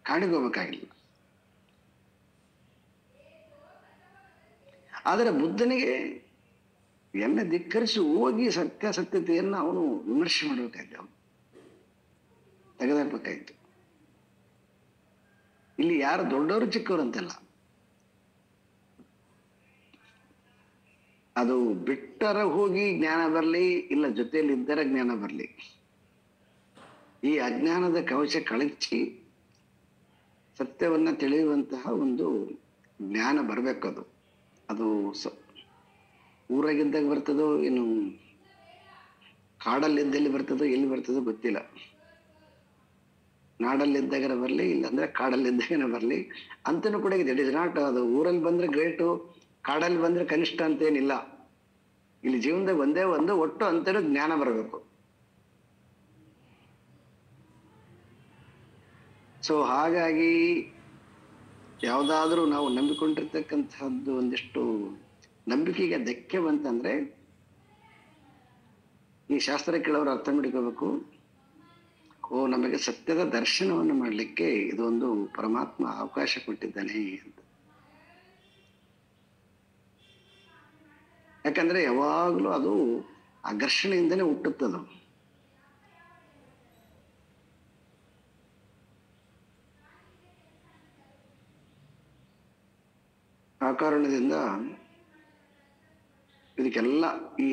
ಕಾಡಿಗೆ ಹೋಗ್ಬೇಕಾಗಿಲ್ಲ. ಆದರೆ ಬುದ್ಧನಿಗೆ ಎಲ್ಲ ಧಿಕ್ಕರಿಸಿ ಹೋಗಿ ಸತ್ಯಾಸತ್ಯತೆಯನ್ನು ಅವನು ವಿಮರ್ಶೆ ಮಾಡಬೇಕಾಯ್ತು, ಅವನು ತೆಗೆದಾಕ್ಬೇಕಾಯ್ತು. ಇಲ್ಲಿ ಯಾರು ದೊಡ್ಡವರು ಚಿಕ್ಕವರು ಅಂತೆಲ್ಲ, ಅದು ಬಿಟ್ಟರ ಹೋಗಿ ಜ್ಞಾನ ಬರಲಿ, ಇಲ್ಲ ಜೊತೆಯಲ್ಲಿ ಇದ್ದರ ಜ್ಞಾನ ಬರಲಿ, ಈ ಅಜ್ಞಾನದ ಕವಚ ಕಳಚಿ ಸತ್ಯವನ್ನ ತಿಳಿಯುವಂತಹ ಒಂದು ಜ್ಞಾನ ಬರಬೇಕು. ಅದು ಊರಾಗಿದ್ದಾಗ ಬರ್ತದೋ, ಇನ್ನು ಕಾಡಲ್ಲಿದ್ದಲ್ಲಿ ಬರ್ತದೋ, ಎಲ್ಲಿ ಬರ್ತದೋ ಗೊತ್ತಿಲ್ಲ. ನಾಡಲ್ಲಿದ್ದಾಗನ ಬರಲಿ, ಇಲ್ಲಾಂದ್ರೆ ಕಾಡಲ್ಲಿದ್ದಾಗನ ಬರಲಿ, ಅಂತನೂ ಕೂಡ ಇದೆ. ಇಟ್ ಇಸ್ ನಾಟ್, ಅದು ಊರಲ್ಲಿ ಬಂದ್ರೆ ಗ್ರೇಟು, ಕಾಡಲ್ಲಿ ಬಂದ್ರೆ ಕನಿಷ್ಠ ಅಂತೇನಿಲ್ಲ. ಇಲ್ಲಿ ಜೀವನದಾಗ ಒಂದೇ ಒಂದು ಒಟ್ಟು ಅಂತೇಳಿ ಜ್ಞಾನ ಬರಬೇಕು. ಸೊ ಹಾಗಾಗಿ ಯಾವುದಾದ್ರೂ ನಾವು ನಂಬಿಕೊಂಡಿರ್ತಕ್ಕಂಥದ್ದು ಒಂದಿಷ್ಟು ನಂಬಿಕೆಗೆ ಧಕ್ಕೆ ಬಂತಂದ್ರೆ ಈ ಶಾಸ್ತ್ರ ಕೇಳೋರು ಅರ್ಥ ಮಾಡಿಕೋಬೇಕು, ಓ ನಮಗೆ ಸತ್ಯದ ದರ್ಶನವನ್ನು ಮಾಡಲಿಕ್ಕೆ ಇದೊಂದು ಪರಮಾತ್ಮ ಅವಕಾಶ ಕೊಟ್ಟಿದ್ದಾನೆ ಅಂತ. ಯಾಕಂದ್ರೆ ಯಾವಾಗಲೂ ಅದು ಆ ಘರ್ಷಣೆಯಿಂದನೇ ಹುಟ್ಟುತ್ತದು. ಆ ಕಾರಣದಿಂದ ಇದಕ್ಕೆಲ್ಲ ಈ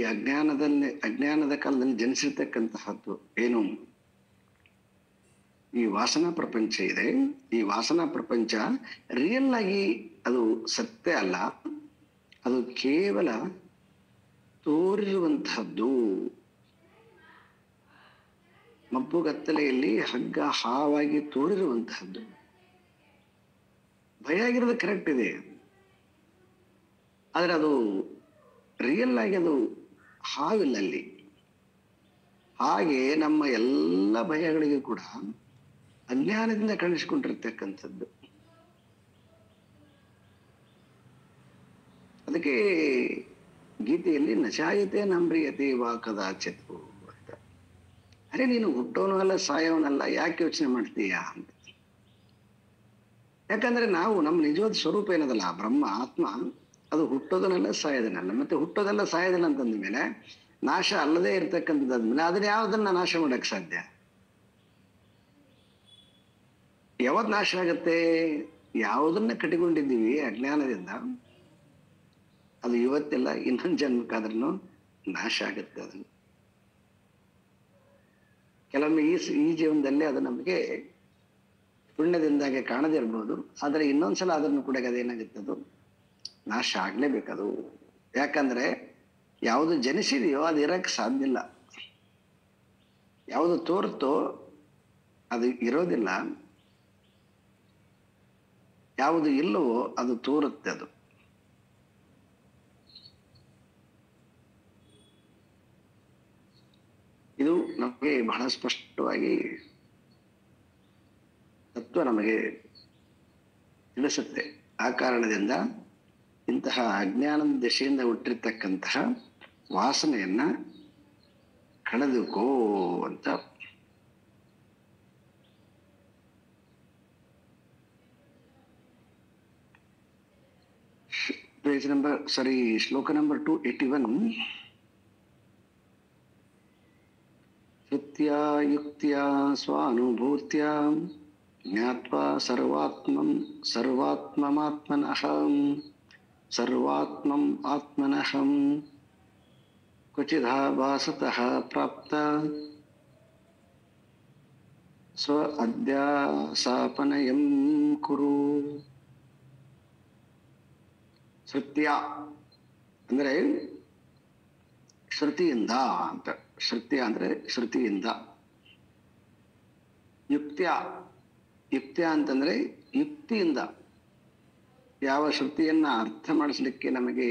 ಅಜ್ಞಾನದ ಕಾಲದಲ್ಲಿ ಜನಿಸಿರ್ತಕ್ಕಂತಹದ್ದು ಏನು ಈ ವಾಸನಾ ಪ್ರಪಂಚ ಇದೆ. ಈ ವಾಸನಾ ಪ್ರಪಂಚ ರಿಯಲ್ ಆಗಿ ಅದು ಸತ್ಯ ಅಲ್ಲ, ಅದು ಕೇವಲ ತೋರಿರುವಂತಹದ್ದು. ಮಬ್ಬುಗತ್ತಲೆಯಲ್ಲಿ ಹಗ್ಗ ಹಾವಾಗಿ ತೋಡಿರುವಂತಹದ್ದು. ಭಯ ಆಗಿರೋದು ಕರೆಕ್ಟ್ ಇದೆ, ಆದ್ರೆ ಅದು ರಿಯಲ್ ಆಗಿ ಅದು ಹಾವಿಲ್ಲ ಅಲ್ಲಿ. ಹಾಗೆ ನಮ್ಮ ಎಲ್ಲ ಭಯಗಳಿಗೂ ಕೂಡ ಅಜ್ಞಾನದಿಂದ ಕಾಣಿಸಿಕೊಂಡಿರ್ತಕ್ಕಂಥದ್ದು. ಅದಕ್ಕೆ ಗೀತೆಯಲ್ಲಿ ನಚಾಯತೆ ನಂಬ್ರಿಯತೆ ವಾ ಕದಾಚಿತ್ ಅಂತ. ಅರೆ ನೀನು ಹುಟ್ಟೋನು ಅಲ್ಲ ಸಾಯೋನಲ್ಲ, ಯಾಕೆ ಯೋಚನೆ ಮಾಡ್ತೀಯಾ ಅಂತ. ಯಾಕಂದ್ರೆ ನಾವು ನಮ್ಮ ನಿಜವಾದ ಸ್ವರೂಪ ಏನದಲ್ಲ, ಬ್ರಹ್ಮ ಆತ್ಮ, ಅದು ಹುಟ್ಟೋದನ್ನೆಲ್ಲ ಸಾಯೋದನ್ನಲ್ಲ. ಮತ್ತೆ ಹುಟ್ಟೋದೆಲ್ಲ ಸಾಯೋದಿಲ್ಲ ಅಂತಂದ ಮೇಲೆ ನಾಶ ಅಲ್ಲದೆ ಇರ್ತಕ್ಕಂಥದ್ದಾದ್ಮೇಲೆ ಅದನ್ನ ಯಾವ್ದನ್ನ ನಾಶ ಮಾಡಕ್ ಸಾಧ್ಯ? ಯಾವತ್ ನಾಶ ಆಗತ್ತೆ? ಯಾವುದನ್ನ ಕಟ್ಟಿಕೊಂಡಿದ್ದೀವಿ ಅಜ್ಞಾನದಿಂದ, ಅದು ಇವತ್ತೆಲ್ಲ ಇನ್ನೊಂದು ಜನ್ಮಕ್ಕಾದ್ರೂ ನಾಶ ಆಗುತ್ತೆ. ಅದನ್ನು ಕೆಲವೊಮ್ಮೆ ಈ ಜೀವನದಲ್ಲಿ ಅದು ನಮಗೆ ಪುಣ್ಯದಿಂದಾಗೆ ಕಾಣದೇ ಇರ್ಬೋದು, ಆದರೆ ಇನ್ನೊಂದ್ಸಲ ಅದನ್ನು ಕೂಡ ಅದೇನಾಗುತ್ತೆ, ಅದು ನಾಶ ಆಗ್ಲೇಬೇಕದು. ಯಾಕಂದ್ರೆ ಯಾವುದು ಜನಿಸಿದೆಯೋ ಅದು ಇರಕ್ಕೆ ಸಾಧ್ಯ ಇಲ್ಲ, ಯಾವುದು ತೋರ್ತೋ ಅದು ಇರೋದಿಲ್ಲ, ಯಾವುದು ಇಲ್ಲವೋ ಅದು ತೋರುತ್ತೆ. ಅದು ಇದು ನಮಗೆ ಬಹಳ ಸ್ಪಷ್ಟವಾಗಿ ತತ್ವ ನಮಗೆ ತಿಳಿಸುತ್ತೆ. ಆ ಕಾರಣದಿಂದ ಇಂತಹ ಅಜ್ಞಾನದ ದಶೆಯಿಂದ ಹುಟ್ಟಿರ್ತಕ್ಕಂತಹ ವಾಸನೆಯನ್ನ ಕಳೆದುಕೋ ಅಂತ. ಶ್ಲೋಕ ನಂಬರ್ 281. ಶ್ರುತ್ಯಾ ಯುಕ್ತ್ಯಾ ಸ್ವಾನುಭೂತ್ಯಾ ಜ್ಞಾತ್ವಾ ಸರ್ವಾತ್ಮಂ ಆತ್ಮನಃ ಕ್ವಚಿದಾಭಾಸತಃ ಪ್ರಾಪ್ತ ಸ್ವ ಅಧ್ಯಾಸಾಪನಯಂ ಕುರು. ಶ್ರುತ್ಯ ಅಂದ್ರೆ ಶ್ರುತಿಯಿಂದ ಅಂತ. ಶ್ರುತ್ಯ ಅಂದ್ರೆ ಶ್ರುತಿಯಿಂದ. ಯುಕ್ತ್ಯ ಅಂತಂದ್ರೆ ಯುಕ್ತಿಯಿಂದ. ಯಾವ ಶ್ರುತಿಯನ್ನ ಅರ್ಥ ಮಾಡಿಸ್ಲಿಕ್ಕೆ ನಮಗೆ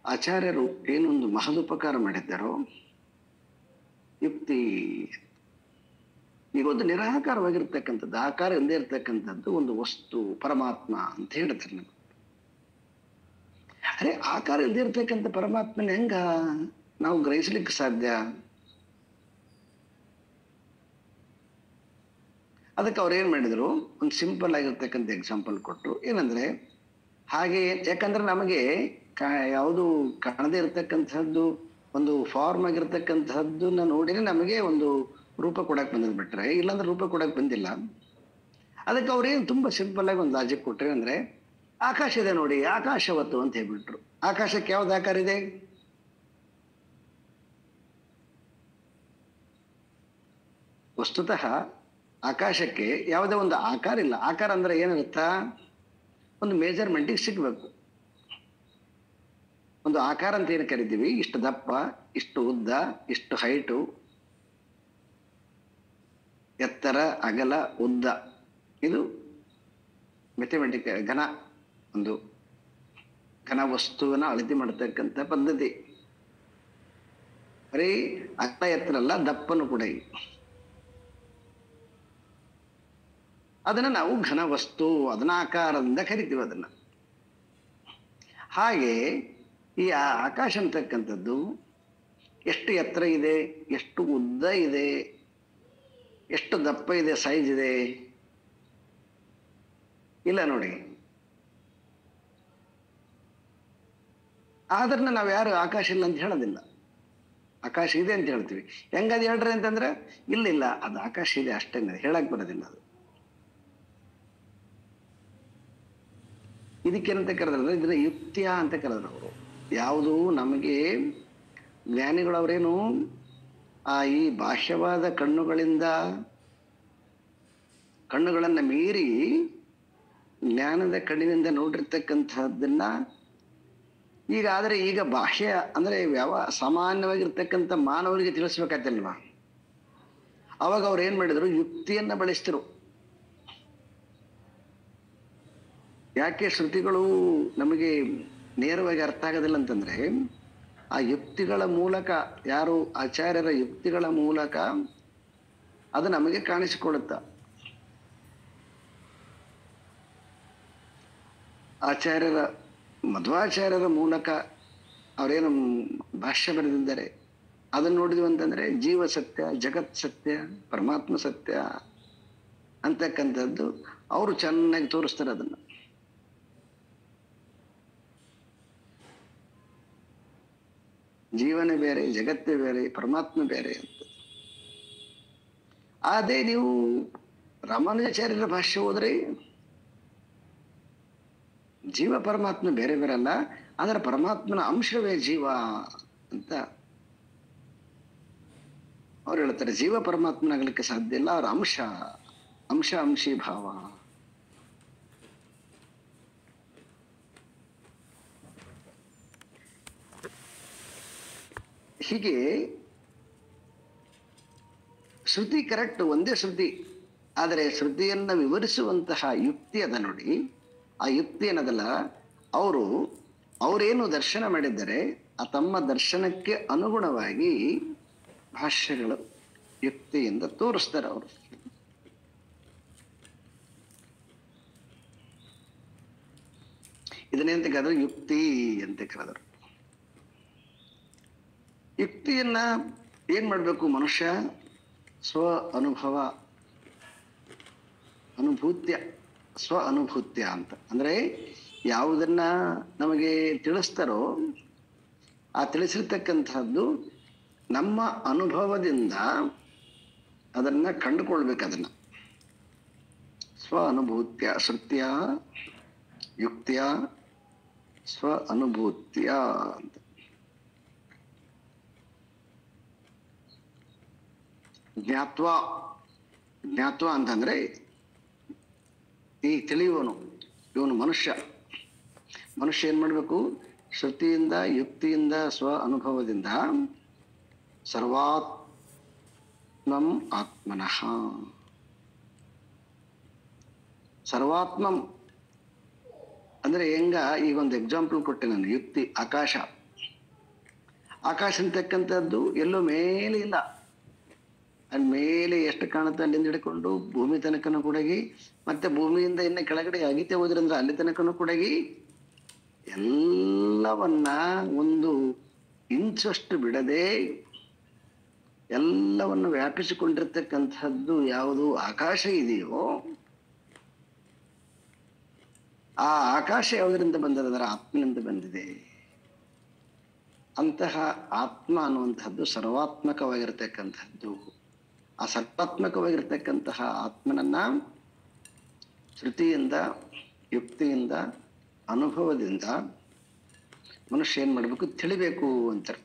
ಆಚಾರ್ಯರು ಏನೊಂದು ಮಹದುಪಕಾರ ಮಾಡಿದ್ದಾರೋ, ಯುಕ್ತಿ. ಈಗ ಒಂದು ನಿರಾಕಾರವಾಗಿರ್ತಕ್ಕಂಥದ್ದು, ಆಕಾರ ಇಲ್ಲದೆ ಇರ್ತಕ್ಕಂಥದ್ದು ಒಂದು ವಸ್ತು ಪರಮಾತ್ಮ ಅಂತ ಹೇಳ್ತಾರೆ ನಮಗೆ. ಅರೆ ಆಕಾರ ಇಲ್ಲದೆ ಇರ್ತಕ್ಕಂಥ ಪರಮಾತ್ಮನ ಹೆಂಗ ನಾವು ಗ್ರಹಿಸ್ಲಿಕ್ಕೆ ಸಾಧ್ಯ? ಅದಕ್ಕೆ ಅವ್ರು ಏನ್ ಮಾಡಿದ್ರು, ಒಂದು ಸಿಂಪಲ್ ಆಗಿರ್ತಕ್ಕಂಥ ಎಕ್ಸಾಂಪಲ್ ಕೊಟ್ಟರು. ಏನಂದ್ರೆ ಹಾಗೆ, ಯಾಕಂದ್ರೆ ನಮಗೆ ಯಾವುದು ಕಾಣದೇ ಇರತಕ್ಕಂಥದ್ದು, ಒಂದು ಫಾರ್ಮ್ ಆಗಿರ್ತಕ್ಕಂಥದ್ದನ್ನ ನೋಡಿದ್ರೆ ನಮಗೆ ಒಂದು ರೂಪ ಕೊಡಕ್ ಬಂದ್ ಬಿಟ್ರೆ, ಇಲ್ಲಾಂದ್ರೆ ರೂಪ ಕೊಡಕ್ ಬಂದಿಲ್ಲ. ಅದಕ್ಕೆ ಅವ್ರೇನು ತುಂಬಾ ಸಿಂಪಲ್ ಆಗಿ ಒಂದು ಲಾಜಿಕ್ ಕೊಟ್ರೆ, ಅಂದ್ರೆ ಆಕಾಶ ಇದೆ ನೋಡಿ, ಆಕಾಶವತ್ತು ಅಂತ ಹೇಳ್ಬಿಟ್ರು. ಆಕಾಶಕ್ಕೆ ಯಾವ್ದು ಆಕಾರ ಇದೆ? ವಸ್ತುತಃ ಆಕಾಶಕ್ಕೆ ಯಾವುದೇ ಒಂದು ಆಕಾರ ಇಲ್ಲ. ಆಕಾರ ಅಂದ್ರೆ ಏನಿರುತ್ತಾ, ಒಂದು ಮೇಜರ್ಮೆಂಟಿಗೆ ಸಿಗ್ಬೇಕು. ಒಂದು ಆಕಾರ ಅಂತ ಏನು ಕರಿತೀವಿ, ಇಷ್ಟು ದಪ್ಪ, ಇಷ್ಟು ಉದ್ದ, ಇಷ್ಟು ಹೈಟು, ಎತ್ತರ, ಅಗಲ, ಉದ್ದ, ಇದು ಮೆಥಮೆಟಿಕ್ ಒಂದು ಘನ ವಸ್ತುವನ್ನ ಅಳತೆ ಮಾಡತಕ್ಕಂಥ ಪದ್ಧತಿ. ಬರೀ ಅಗ್ಲ ಎತ್ತರ ಅಲ್ಲ, ದಪ್ಪನು ಕೂಡ. ಅದನ್ನ ನಾವು ಘನ ವಸ್ತು, ಅದನ್ನ ಆಕಾರದಿಂದ ಕರಿತೀವಿ ಅದನ್ನ. ಹಾಗೆ ಈ ಆಕಾಶ ಅಂತಕ್ಕಂಥದ್ದು ಎಷ್ಟು ಎತ್ತರ ಇದೆ, ಎಷ್ಟು ಉದ್ದ ಇದೆ, ಎಷ್ಟು ದಪ್ಪ ಇದೆ, ಸೈಜ್ ಇದೆ ಇಲ್ಲ ನೋಡಿ. ಆದ್ರನ್ನ ನಾವು ಯಾರು ಆಕಾಶ ಇಲ್ಲ ಅಂತ ಹೇಳೋದಿಲ್ಲ, ಆಕಾಶ ಇದೆ ಅಂತ ಹೇಳ್ತೀವಿ. ಹೆಂಗದು ಹೇಳ್ರಿ ಅಂತಂದ್ರೆ, ಇಲ್ಲ ಅದು ಆಕಾಶ ಇದೆ ಅಷ್ಟೇ, ಹೇಳಕ್ ಬರೋದಿಲ್ಲ. ಅದು ಇದಕ್ಕೇನಂತ ಕರೆದ್ರೆ, ಇದನ್ನ ಯುಕ್ತಿಯ ಅಂತ ಕರೆದ್ರು ಅವರು. ಯಾವುದು ನಮಗೆ ಜ್ಞಾನಿಗಳವರೇನು ಈ ಬಾಹ್ಯವಾದ ಕಣ್ಣುಗಳನ್ನ ಮೀರಿ ಜ್ಞಾನದ ಕಣ್ಣಿನಿಂದ ನೋಡಿರ್ತಕ್ಕಂಥದ್ದನ್ನ ಈಗ ಆದರೆ ಈಗ ಬಾಹ್ಯ ಅಂದ್ರೆ ಸಾಮಾನ್ಯವಾಗಿರ್ತಕ್ಕಂಥ ಮಾನವರಿಗೆ ತಿಳಿಸ್ಬೇಕಾಯ್ತಲ್ವಾ, ಅವಾಗ ಅವ್ರು ಏನ್ ಮಾಡಿದ್ರು, ಯುಕ್ತಿಯನ್ನ ಬಳಸ್ತಿರು. ಯಾಕೆ ಶ್ರುತಿಗಳು ನಮಗೆ ನೇರವಾಗಿ ಅರ್ಥ ಆಗೋದಿಲ್ಲ ಅಂತಂದ್ರೆ, ಆ ಯುಕ್ತಿಗಳ ಮೂಲಕ, ಯಾರು ಆಚಾರ್ಯರ ಯುಕ್ತಿಗಳ ಮೂಲಕ ಅದು ನಮಗೆ ಕಾಣಿಸಿಕೊಡುತ್ತ. ಮಧ್ವಾಚಾರ್ಯರ ಮೂಲಕ ಅವರೇನು ಭಾಷ್ಯ ಬರೆದಿದ್ದಾರೆ ಅದನ್ನು ನೋಡಿದ್ವಿ ಅಂತಂದ್ರೆ ಜೀವ ಸತ್ಯ, ಜಗತ್ ಸತ್ಯ, ಪರಮಾತ್ಮ ಸತ್ಯ ಅಂತಕ್ಕಂಥದ್ದು ಅವರು ಚೆನ್ನಾಗಿ ತೋರಿಸ್ತಾರೆ. ಅದನ್ನ ಜೀವನ ಬೇರೆ, ಜಗತ್ತೇ ಬೇರೆ, ಪರಮಾತ್ಮ ಬೇರೆ ಅಂತ. ಅದೇ ನೀವು ರಾಮಾನುಜಾಚಾರ್ಯರ ಭಾಷ್ಯ ಹೋದ್ರೆ ಜೀವ ಪರಮಾತ್ಮ ಬೇರೆ ಬೇರೆ ಅಲ್ಲ, ಆದರೆ ಪರಮಾತ್ಮನ ಅಂಶವೇ ಜೀವ ಅಂತ ಅವ್ರು ಹೇಳ್ತಾರೆ. ಜೀವ ಪರಮಾತ್ಮನಾಗಲಿಕ್ಕೆ ಸಾಧ್ಯ ಇಲ್ಲ, ಅವ್ರ ಅಂಶಿ ಭಾವ. ಹೀಗೆ ಶ್ರುತಿ ಕರೆಕ್ಟ್, ಒಂದೇ ಶ್ರುತಿ, ಆದರೆ ಶ್ರುತಿಯನ್ನ ವಿವರಿಸುವಂತಹ ಯುಕ್ತಿ ಅದ ನೋಡಿ. ಆ ಯುಕ್ತಿ ಏನದಲ್ಲ, ಅವರೇನು ದರ್ಶನ ಮಾಡಿದ್ದಾರೆ ಆ ತಮ್ಮ ದರ್ಶನಕ್ಕೆ ಅನುಗುಣವಾಗಿ ಭಾಷ್ಯಗಳು ಯುಕ್ತಿಯಿಂದ ತೋರಿಸ್ತಾರೆ ಅವರು. ಇದನ್ನೇಂತ ಕರೆದ್ರು, ಯುಕ್ತಿ ಅಂತ ಕರೆದರು. ಯುಕ್ತಿಯನ್ನ ಏನ್ ಮಾಡ್ಬೇಕು ಮನುಷ್ಯ? ಸ್ವ ಅನುಭೂತ್ಯ ಅಂತ ಅಂದ್ರೆ ಯಾವುದನ್ನ ನಮಗೆ ತಿಳಿಸ್ತಾರೋ ಆ ತಿಳಿಸಿರ್ತಕ್ಕಂಥದ್ದು ನಮ್ಮ ಅನುಭವದಿಂದ ಅದನ್ನ ಕಂಡುಕೊಳ್ಬೇಕು. ಅದನ್ನ ಸ್ವ ಅನುಭೂತ್ಯ, ಶ್ರುತ್ಯ ಯುಕ್ತಿಯ ಸ್ವ ಅನುಭೂತ್ಯ ಅಂತ. ಜ್ಞಾತ್ವ ಅಂತಂದ್ರೆ ಈ ತಿಳಿಯುವನು, ಇವನು ಮನುಷ್ಯ ಏನ್ ಮಾಡ್ಬೇಕು? ಶ್ರುತಿಯಿಂದ ಯುಕ್ತಿಯಿಂದ ಸ್ವ ಅನುಭವದಿಂದ ಸರ್ವಾತ್ಮಂ ಆತ್ಮನಃ. ಸರ್ವಾತ್ಮಂ ಅಂದ್ರೆ ಈಗ ಒಂದು ಎಕ್ಸಾಂಪಲ್ ಕೊಟ್ಟೆ ನಾನು. ಯುಕ್ತಿ ಆಕಾಶ ಅಂತಕ್ಕಂಥದ್ದು ಎಲ್ಲೋ ಮೇಲೆ ಇಲ್ಲ, ಅಲ್ಲಿ ಮೇಲೆ ಎಷ್ಟು ಕಾಣುತ್ತೆ ಅಲ್ಲಿಂದ ಹಿಡ್ಕೊಂಡು ಭೂಮಿ ತನಕನೂ ಕೂಡಗಿ, ಮತ್ತೆ ಭೂಮಿಯಿಂದ ಇನ್ನ ಕೆಳಗಡೆ ಅಗಿತೆ ಹೋದ್ರಂದ್ರೆ ಅಲ್ಲಿ ತನಕನೂ ಕೂಡಗಿ ಎಲ್ಲವನ್ನ ಒಂದು ಇಂಚಷ್ಟು ಬಿಡದೆ ಎಲ್ಲವನ್ನು ವ್ಯಾಪಿಸಿಕೊಂಡಿರ್ತಕ್ಕಂಥದ್ದು ಯಾವುದು ಆಕಾಶ ಇದೆಯೋ, ಆ ಆಕಾಶ ಯಾವುದರಿಂದ ಬಂದಿದೆ? ಆತ್ಮನಿಂದ ಬಂದಿದೆ. ಅಂತಹ ಆತ್ಮ ಅನ್ನುವಂಥದ್ದು ಸರ್ವಾತ್ಮಕವಾಗಿರ್ತಕ್ಕಂಥದ್ದು. ಆ ಸರ್ವಾತ್ಮಕವಾಗಿರ್ತಕ್ಕಂತಹ ಆತ್ಮನನ್ನ ಶ್ರುತಿಯಿಂದ ಯುಕ್ತಿಯಿಂದ ಅನುಭವದಿಂದ ಮನುಷ್ಯ ಏನ್ ಮಾಡ್ಬೇಕು? ತಿಳಿಬೇಕು ಅಂತಾರೆ.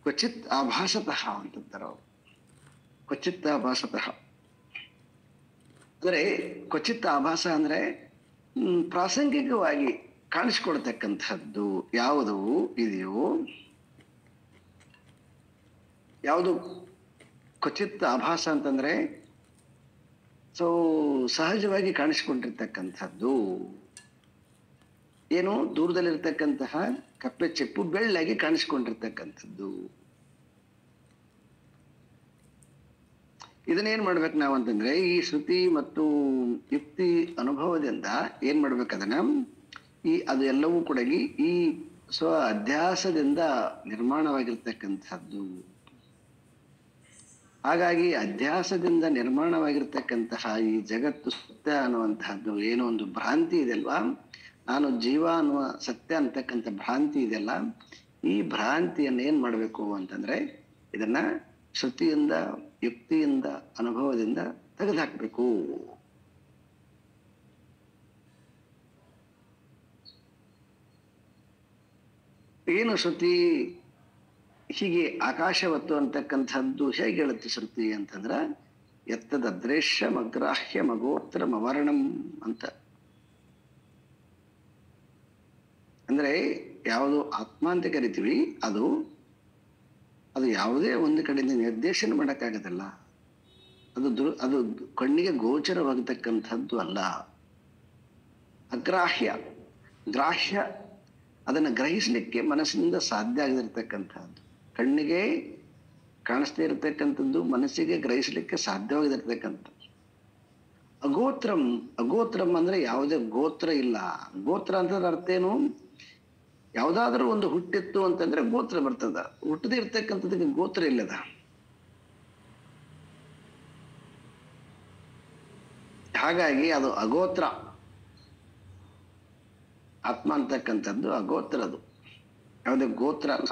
ಕ್ವಚಿತ್ ಆಭಾಸತಃ ಅಂತಂತಾರೆ ಅವರು. ಕ್ವಚಿತ್ ಆಭಾಸತಃ ಅಂದ್ರೆ ಕ್ವಚಿತ್ ಆಭಾಸ ಅಂದ್ರೆ ಪ್ರಾಸಂಗಿಕವಾಗಿ ಕಾಣಿಸ್ಕೊಡ್ತಕ್ಕಂಥದ್ದು ಯಾವುದು ಇದೆಯೋ, ಯಾವುದು ಕ್ವಚಿತ್ ಆಭಾಸ ಅಂತಂದ್ರೆ ಸಹಜವಾಗಿ ಕಾಣಿಸ್ಕೊಂಡಿರ್ತಕ್ಕಂಥದ್ದು. ಏನು? ದೂರದಲ್ಲಿರ್ತಕ್ಕಂತಹ ಕಪ್ಪೆ ಚಿಪ್ಪು ಬೆಳ್ಳಾಗಿ ಕಾಣಿಸ್ಕೊಂಡಿರ್ತಕ್ಕಂಥದ್ದು. ಇದನ್ನೇನ್ ಮಾಡ್ಬೇಕು ನಾವು ಅಂತಂದ್ರೆ, ಈ ಶ್ರುತಿ ಮತ್ತು ಯುಕ್ತಿ ಅನುಭವದಿಂದ ಏನ್ ಮಾಡ್ಬೇಕು? ಅದನ್ನ ಅದು ಎಲ್ಲವೂ ಕೂಡ ಈ ಸ್ವ ಅಧ್ಯಾಸದಿಂದ ನಿರ್ಮಾಣವಾಗಿರ್ತಕ್ಕಂಥದ್ದು. ಹಾಗಾಗಿ ಅಧ್ಯಾಸದಿಂದ ನಿರ್ಮಾಣವಾಗಿರ್ತಕ್ಕಂತಹ ಈ ಜಗತ್ತು ಸತ್ಯ ಅನ್ನುವಂತಹದ್ದು ಏನೋ ಒಂದು ಭ್ರಾಂತಿ ಇದೆಯಲ್ವಾ, ನಾನು ಜೀವ ಅನ್ನುವ ಸತ್ಯ ಅಂತಕ್ಕಂಥ ಭ್ರಾಂತಿ ಇದೆಯಲ್ಲ, ಈ ಭ್ರಾಂತಿಯನ್ನು ಏನ್ ಮಾಡ್ಬೇಕು ಅಂತಂದ್ರೆ ಇದನ್ನ ಶ್ರುತಿಯಿಂದ ಯುಕ್ತಿಯಿಂದ ಅನುಭವದಿಂದ ತೆಗೆದುಹಾಕ್ಬೇಕು. ಏನು ಶ್ರುತಿ ಹೀಗೆ ಆಕಾಶವತ್ತು ಅಂತಕ್ಕಂಥದ್ದು ಹೇಗೆ ಹೇಳುತ್ತೆ ಶ್ರುತಿ ಅಂತಂದ್ರ ಎತ್ತದೃಶ್ಯ ಮಗ್ರಾಹ್ಯ ಮಗೋತ್ರ ಮವರ್ಣಂ ಅಂತ. ಅಂದ್ರೆ ಯಾವುದು ಆತ್ಮ ಅಂತ ಕರಿತೀವಿ ಅದು ಯಾವುದೇ ಒಂದು ಕಡೆಯಿಂದ ನಿರ್ದೇಶನ ಮಾಡಕ್ಕಾಗದಲ್ಲ. ಅದು ಕಣ್ಣಿಗೆ ಗೋಚರವಾಗತಕ್ಕಂಥದ್ದು ಅಲ್ಲ. ಅಗ್ರಾಹ್ಯ, ಗ್ರಾಹ್ಯ, ಅದನ್ನು ಗ್ರಹಿಸಲಿಕ್ಕೆ ಮನಸ್ಸಿನಿಂದ ಸಾಧ್ಯ ಆಗದಿರ್ತಕ್ಕಂಥದ್ದು. ಕಣ್ಣಿಗೆ ಕಾಣಿಸ್ತಾ ಇರತಕ್ಕಂಥದ್ದು ಮನಸ್ಸಿಗೆ ಗ್ರಹಿಸಲಿಕ್ಕೆ ಸಾಧ್ಯವಾಗಿರ್ತಕ್ಕಂಥದ್ದು. ಅಗೋತ್ರಂ, ಅಗೋತ್ರಂ ಅಂದ್ರೆ ಯಾವುದೇ ಗೋತ್ರ ಇಲ್ಲ. ಗೋತ್ರ ಅಂತಂದ್ರೆ ಅರ್ಥ ಏನು? ಯಾವುದಾದ್ರೂ ಒಂದು ಹುಟ್ಟಿತ್ತು ಅಂತಂದ್ರೆ ಗೋತ್ರ ಬರ್ತದ. ಹುಟ್ಟದೇ ಇರ್ತಕ್ಕಂಥದಕ್ಕೆ ಗೋತ್ರ ಇಲ್ಲದ. ಹಾಗಾಗಿ ಅದು ಅಗೋತ್ರ. ಆತ್ಮ ಅಂತಕ್ಕಂಥದ್ದು ಅಗೋತ್ರ, ಅದು ಯಾವುದೇ ಗೋತ್ರ ಅಲ್ಲ.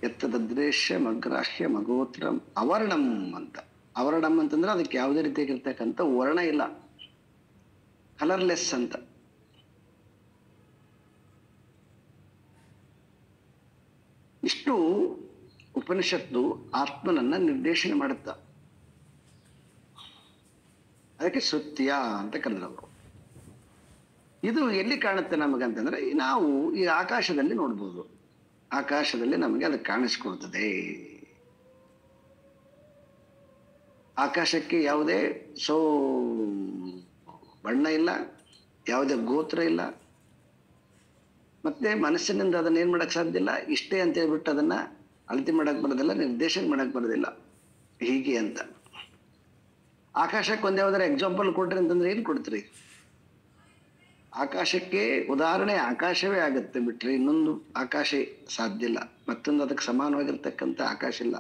ಎತ್ತದೃಶ್ಯ ಮಗ್ರಾಹ್ಯ ಮಗೋತ್ರಂ ಅವರ್ಣಂ ಅಂತ. ಅವರ್ಣಂ ಅಂತಂದ್ರೆ ಅದಕ್ಕೆ ಯಾವುದೇ ರೀತಿಯಾಗಿರ್ತಕ್ಕಂಥ ವರ್ಣ ಇಲ್ಲ, ಕಲರ್ಲೆಸ್ ಅಂತ. ಇಷ್ಟು ಉಪನಿಷತ್ತು ಆತ್ಮನನ್ನ ನಿರ್ದೇಶನ ಮಾಡುತ್ತ. ಅದಕ್ಕೆ ಸತ್ಯ ಅಂತ ಕರೆದವರು. ಇದು ಎಲ್ಲಿ ಕಾಣುತ್ತೆ ನಮಗಂತಂದ್ರೆ ನಾವು ಈ ಆಕಾಶದಲ್ಲಿ ನೋಡ್ಬೋದು. ಆಕಾಶದಲ್ಲಿ ನಮಗೆ ಅದು ಕಾಣಿಸ್ಕೊಳ್ತದೆ. ಆಕಾಶಕ್ಕೆ ಯಾವುದೇ ಬಣ್ಣ ಇಲ್ಲ, ಯಾವುದೇ ಗೋತ್ರ ಇಲ್ಲ. ಮತ್ತೆ ಮನಸ್ಸಿನಿಂದ ಅದನ್ನ ಏನ್ ಮಾಡಕ್ ಸಾಧ್ಯ ಇಲ್ಲ. ಇಷ್ಟೇ ಅಂತ ಹೇಳ್ಬಿಟ್ಟು ಅದನ್ನ ಅಳತೆ ಮಾಡಕ್ ಬರೋದಿಲ್ಲ, ನಿರ್ದೇಶನ ಮಾಡಕ್ ಬರೋದಿಲ್ಲ. ಹೀಗೆ ಅಂತ ಆಕಾಶಕ್ಕೆ ಒಂದ್ ಯಾವ್ದಾರ ಎಕ್ಸಾಂಪಲ್ ಕೊಟ್ರಿ ಅಂತಂದ್ರೆ ಏನ್ ಕೊಡ್ತೀರಿ? ಆಕಾಶಕ್ಕೆ ಉದಾಹರಣೆ ಆಕಾಶವೇ ಆಗುತ್ತೆ ಬಿಟ್ರೆ ಇನ್ನೊಂದು ಆಕಾಶ ಸಾಧ್ಯ ಇಲ್ಲ. ಮತ್ತೊಂದು ಅದಕ್ಕೆ ಸಮಾನವಾಗಿರ್ತಕ್ಕಂಥ ಆಕಾಶ ಇಲ್ಲ.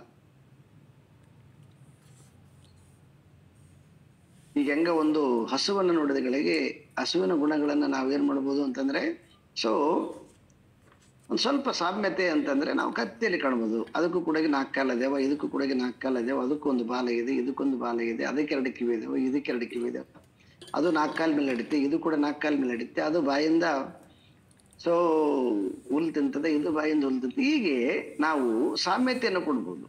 ಈಗ ಹೆಂಗ ಒಂದು ಹಸುವನ್ನು ನೋಡಿದಗಳಿಗೆ ಹಸುವಿನ ಗುಣಗಳನ್ನ ನಾವೇನ್ ಮಾಡ್ಬೋದು ಅಂತಂದ್ರೆ ಒಂದ್ ಸ್ವಲ್ಪ ಸಾಮ್ಯತೆ ಅಂತಂದ್ರೆ ನಾವು ಕತ್ತೆಯಲ್ಲಿ ಕಾಣ್ಬೋದು. ಅದಕ್ಕೂ ಕೂಡ 4 ಕಾಲ ಇದಾವ, ಇದಕ್ಕೂ ಕೂಡ 4 ಕಾಲ ಇದಾವ, ಅದಕ್ಕೊಂದು ಬಾಲ ಇದೆ, ಇದಕ್ಕೊಂದು ಬಾಲ ಇದೆ, ಅದಕ್ಕೆ 2 ಕಿವಿ ಇದಾವೆ, ಇದಕ್ಕೆ 2 ಕಿವಿ ಇದಾವೆ. ಅದು 4 ಕಾಲ ಮೇಲೆ ನಡೀತೆ, ಇದು ಕೂಡ 4 ಕಾಲ ಮೇಲೆ ನಡೀತೆ. ಅದು ಬಾಯಿಂದ ಹುಲ್ ತಿಂತದೆ, ಇದು ಬಾಯಿಂದ ಹುಲ್ ತಿಂತದೆ. ಹೀಗೆ ನಾವು ಸಾಮ್ಯತೆಯನ್ನು ಕೊಡ್ಬೋದು.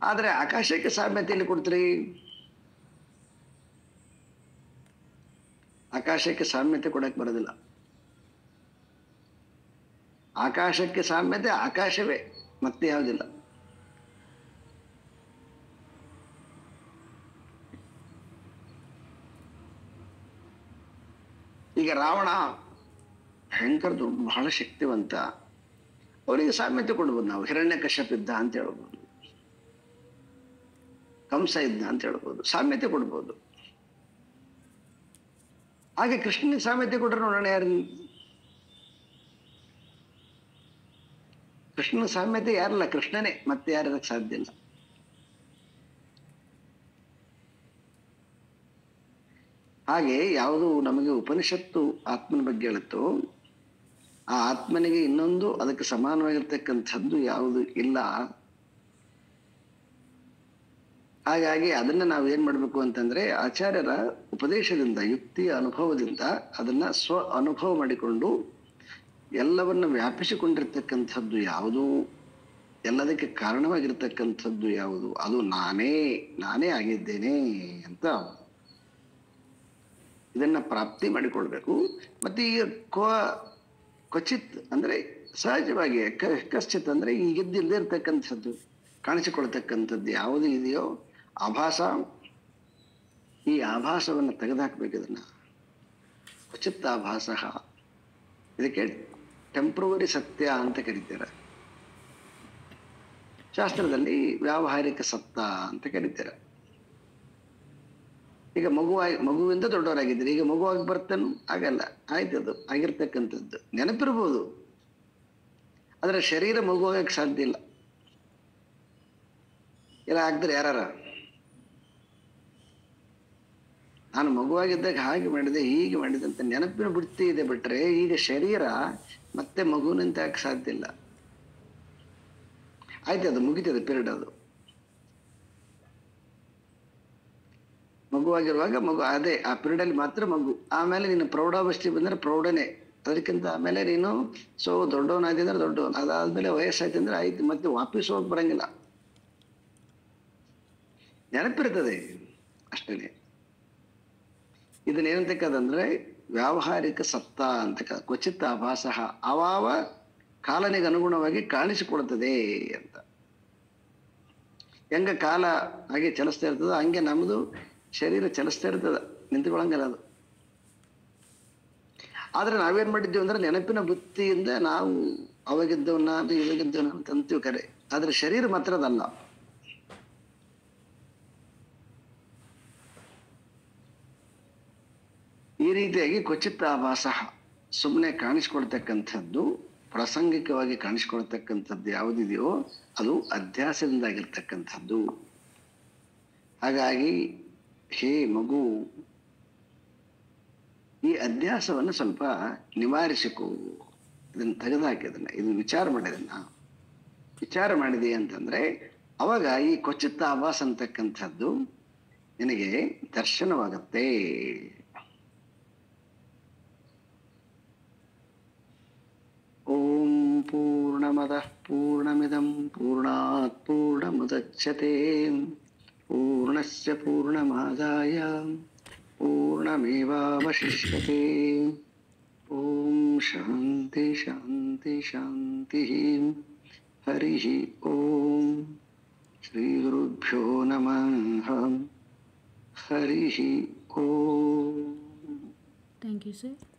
ಆದ್ರೆ ಆಕಾಶಕ್ಕೆ ಸಾಮ್ಯತೆಯಲ್ಲಿ ಕೊಡ್ತೀರಿ? ಆಕಾಶಕ್ಕೆ ಸಾಮ್ಯತೆ ಕೊಡಕ್ ಬರೋದಿಲ್ಲ. ಆಕಾಶಕ್ಕೆ ಸಾಮ್ಯತೆ ಆಕಾಶವೇ, ಮತ್ತೆ ಯಾವುದಿಲ್ಲ. ಈಗ ರಾವಣ ಭಯಂಕರ ಬಹಳ ಶಕ್ತಿವಂತ. ಅವರಿಗೆ ಸಾಮ್ಯತೆ ಕೊಡ್ಬೋದು ನಾವು. ಹಿರಣ್ಯಕಶ್ಯಪ ಇದ್ದ ಅಂತ ಹೇಳ್ಬೋದು, ಕಂಸ ಇದ್ದ ಅಂತ ಹೇಳ್ಬೋದು, ಸಾಮ್ಯತೆ ಕೊಡ್ಬೋದು. ಹಾಗೆ ಕೃಷ್ಣನಿಗೆ ಸಾಮ್ಯತೆ ಕೊಟ್ರೆ ನೋಡೋಣ ಯಾರು? ಕೃಷ್ಣನ ಸಾಮ್ಯತೆ ಯಾರಲ್ಲ, ಕೃಷ್ಣನೇ, ಮತ್ತೆ ಯಾರದಕ್ಕೆ ಸಾಧ್ಯ ಇಲ್ಲ. ಹಾಗೆ ಯಾವುದು ನಮಗೆ ಉಪನಿಷತ್ತು ಆತ್ಮನ ಬಗ್ಗೆ ಹೇಳುತ್ತೋ ಆ ಆತ್ಮನಿಗೆ ಇನ್ನೊಂದು ಅದಕ್ಕೆ ಸಮಾನವಾಗಿರ್ತಕ್ಕಂಥದ್ದು ಯಾವುದು ಇಲ್ಲ. ಹಾಗಾಗಿ ಅದನ್ನ ನಾವು ಏನ್ ಮಾಡ್ಬೇಕು ಅಂತಂದ್ರೆ ಆಚಾರ್ಯರ ಉಪದೇಶದಿಂದ, ಯುಕ್ತಿಯ ಅನುಭವದಿಂದ ಅದನ್ನ ಸ್ವ ಅನುಭವ ಮಾಡಿಕೊಂಡು ಎಲ್ಲವನ್ನ ವ್ಯಾಪಿಸಿಕೊಂಡಿರ್ತಕ್ಕಂಥದ್ದು ಯಾವುದು, ಎಲ್ಲದಕ್ಕೆ ಕಾರಣವಾಗಿರ್ತಕ್ಕಂಥದ್ದು ಯಾವುದು, ಅದು ನಾನೇ ಆಗಿದ್ದೇನೆ ಅಂತ ಇದನ್ನ ಪ್ರಾಪ್ತಿ ಮಾಡಿಕೊಳ್ಬೇಕು. ಮತ್ತೆ ಈಗ ಕ್ವಚಿತ್ ಅಂದ್ರೆ ಸಹಜವಾಗಿ, ಕಶ್ಚಿತ್ ಅಂದ್ರೆ ಈಗಿದ್ದಿಲ್ಲದೆ ಇರ್ತಕ್ಕಂಥದ್ದು, ಕಾಣಿಸಿಕೊಳ್ತಕ್ಕಂಥದ್ದು ಯಾವುದು ಇದೆಯೋ ಆಭಾಸ, ಈ ಆಭಾಸವನ್ನು ತೆಗೆದುಹಾಕ್ಬೇಕು. ಇದನ್ನ ಕ್ವಚಿತ್ ಆಭಾಸ, ಇದಕ್ಕೆ ಟೆಂಪ್ರವರಿ ಸತ್ಯ ಅಂತ ಕರೀತಾರೆ. ಶಾಸ್ತ್ರದಲ್ಲಿ ವ್ಯಾವಹಾರಿಕ ಸತ್ತ ಅಂತ ಕರೀತಾರೆ. ಈಗ ಮಗುವಿಂದ ದೊಡ್ಡವರಾಗಿದ್ದೀರಿ, ಈಗ ಮಗುವಾಗಿ ಬರ್ತೇನು? ಆಗಲ್ಲ. ಆಯ್ತು, ಅದು ಆಗಿರ್ತಕ್ಕಂಥದ್ದು ನೆನಪಿರ್ಬೋದು, ಆದ್ರೆ ಶರೀರ ಮಗುವಾಗಕ್ಕೆ ಸಾಧ್ಯ ಇಲ್ಲ. ಇಲ್ಲ ಆಗ್ತಾರೆ ಯಾರ ನಾನು ಮಗುವಾಗಿದ್ದಾಗ ಹಾಗೆ ಮಾಡಿದೆ, ಹೀಗೆ ಮಾಡಿದೆ ಅಂತ ನೆನಪಿನ ಬಿಡ್ತಿ ಇದೆ ಬಿಟ್ರೆ, ಈಗ ಶರೀರ ಮತ್ತೆ ಮಗುವಿನಂತ ಯಾಕೆ ಸಾಧ್ಯ ಇಲ್ಲ. ಆಯ್ತು, ಅದು ಮುಗಿತದೆ ಪೀರಿಯಡ್. ಅದು ಮಗುವಾಗಿರುವಾಗ ಮಗು ಅದೇ ಆ ಪೀರಿಯಡಲ್ಲಿ ಮಾತ್ರ ಮಗು. ಆಮೇಲೆ ನೀನು ಪ್ರೌಢಾವಸ್ಥೆ ಬಂದರೆ ಪ್ರೌಢನೇ, ಅದಕ್ಕಿಂತ ಆಮೇಲೆ ನೀನು ದೊಡ್ಡವನಾಯ್ತು ಅಂದ್ರೆ ದೊಡ್ಡವನು, ಅದಾದ್ಮೇಲೆ ವಯಸ್ಸಾಯ್ತು ಅಂದ್ರೆ ಆಯ್ತು, ಮತ್ತೆ ವಾಪಸ್ ಹೋಗಿ ಬರಂಗಿಲ್ಲ. ನೆನಪಿರ್ತದೆ ಅಷ್ಟೇ. ಇದನ್ನೇನಂತಕ್ಕದಂದ್ರೆ ವ್ಯಾವಹಾರಿಕ ಸತ್ತ ಅಂತ, ಕ್ವಚಿತ್ ಆಭಾಸ, ಅವಾವ ಕಾಲನಿಗೆ ಅನುಗುಣವಾಗಿ ಕಾಣಿಸಿಕೊಡುತ್ತದೆ ಅಂತ. ಹೆಂಗ ಕಾಲ ಹಾಗೆ ಚಲಿಸ್ತಾ ಇರ್ತದ, ಹಂಗೆ ನಮ್ದು ಶರೀರ ಚಲಿಸ್ತಾ ಇರ್ತದ, ನಿಂತ್ಕೊಳಂಗಿಲ್ಲ ಅದು. ಆದ್ರೆ ನಾವೇನ್ ಮಾಡಿದ್ದೀವಿ ಅಂದ್ರೆ ನೆನಪಿನ ಬುತ್ತಿಯಿಂದ ನಾವು ಅವಾಗಿದ್ದವನ್ನ ಇವಾಗಿದ್ದವನ್ನ ಅಂತ ಅಂತೀವಿ ಕರೆ, ಆದ್ರೆ ಶರೀರ ಮಾತ್ರ ಅದಲ್ಲ. ಈ ರೀತಿಯಾಗಿ ಕ್ವಚಿತ್ ಆಭಾಸ, ಸುಮ್ಮನೆ ಕಾಣಿಸ್ಕೊಳ್ತಕ್ಕಂಥದ್ದು, ಪ್ರಾಸಂಗಿಕವಾಗಿ ಕಾಣಿಸ್ಕೊಳ್ತಕ್ಕಂಥದ್ದು ಯಾವುದಿದೆಯೋ ಅದು ಅಧ್ಯಾಸದಿಂದಾಗಿರ್ತಕ್ಕಂಥದ್ದು. ಹಾಗಾಗಿ ಹೇ ಮಗು, ಈ ಅಧ್ಯಾಸವನ್ನು ಸ್ವಲ್ಪ ನಿವಾರಿಸಿಕೋ, ಇದನ್ನು ತೆಗೆದುಹಾಕಿ, ಇದನ್ನು ವಿಚಾರ ಮಾಡಿದೆ ಅಂತಂದ್ರೆ ಅವಾಗ ಈ ಕ್ವಚಿತ್ ಆಭಾಸ ಅಂತಕ್ಕಂಥದ್ದು ನಿನಗೆ ದರ್ಶನವಾಗತ್ತೆ. ಓಂ ಪೂರ್ಣಮದಃ ಪೂರ್ಣಮಿದಂ ಪೂರ್ಣಾತ್ ಪೂರ್ಣಮುದಚ್ಯತೆ ಪೂರ್ಣಸ್ಯ ಪೂರ್ಣಮಾದಾಯ ಪೂರ್ಣಮೇವಾವಶಿಷ್ಯತೆ. ಓಂ ಶಾಂತಿ ಶಾಂತಿ ಶಾಂತಿ. ಹರಿ ಓಂ. ಶ್ರೀ ಗುರುಭ್ಯೋ ನಮಃ. ಹರಿ ಓಂ. Thank you sir.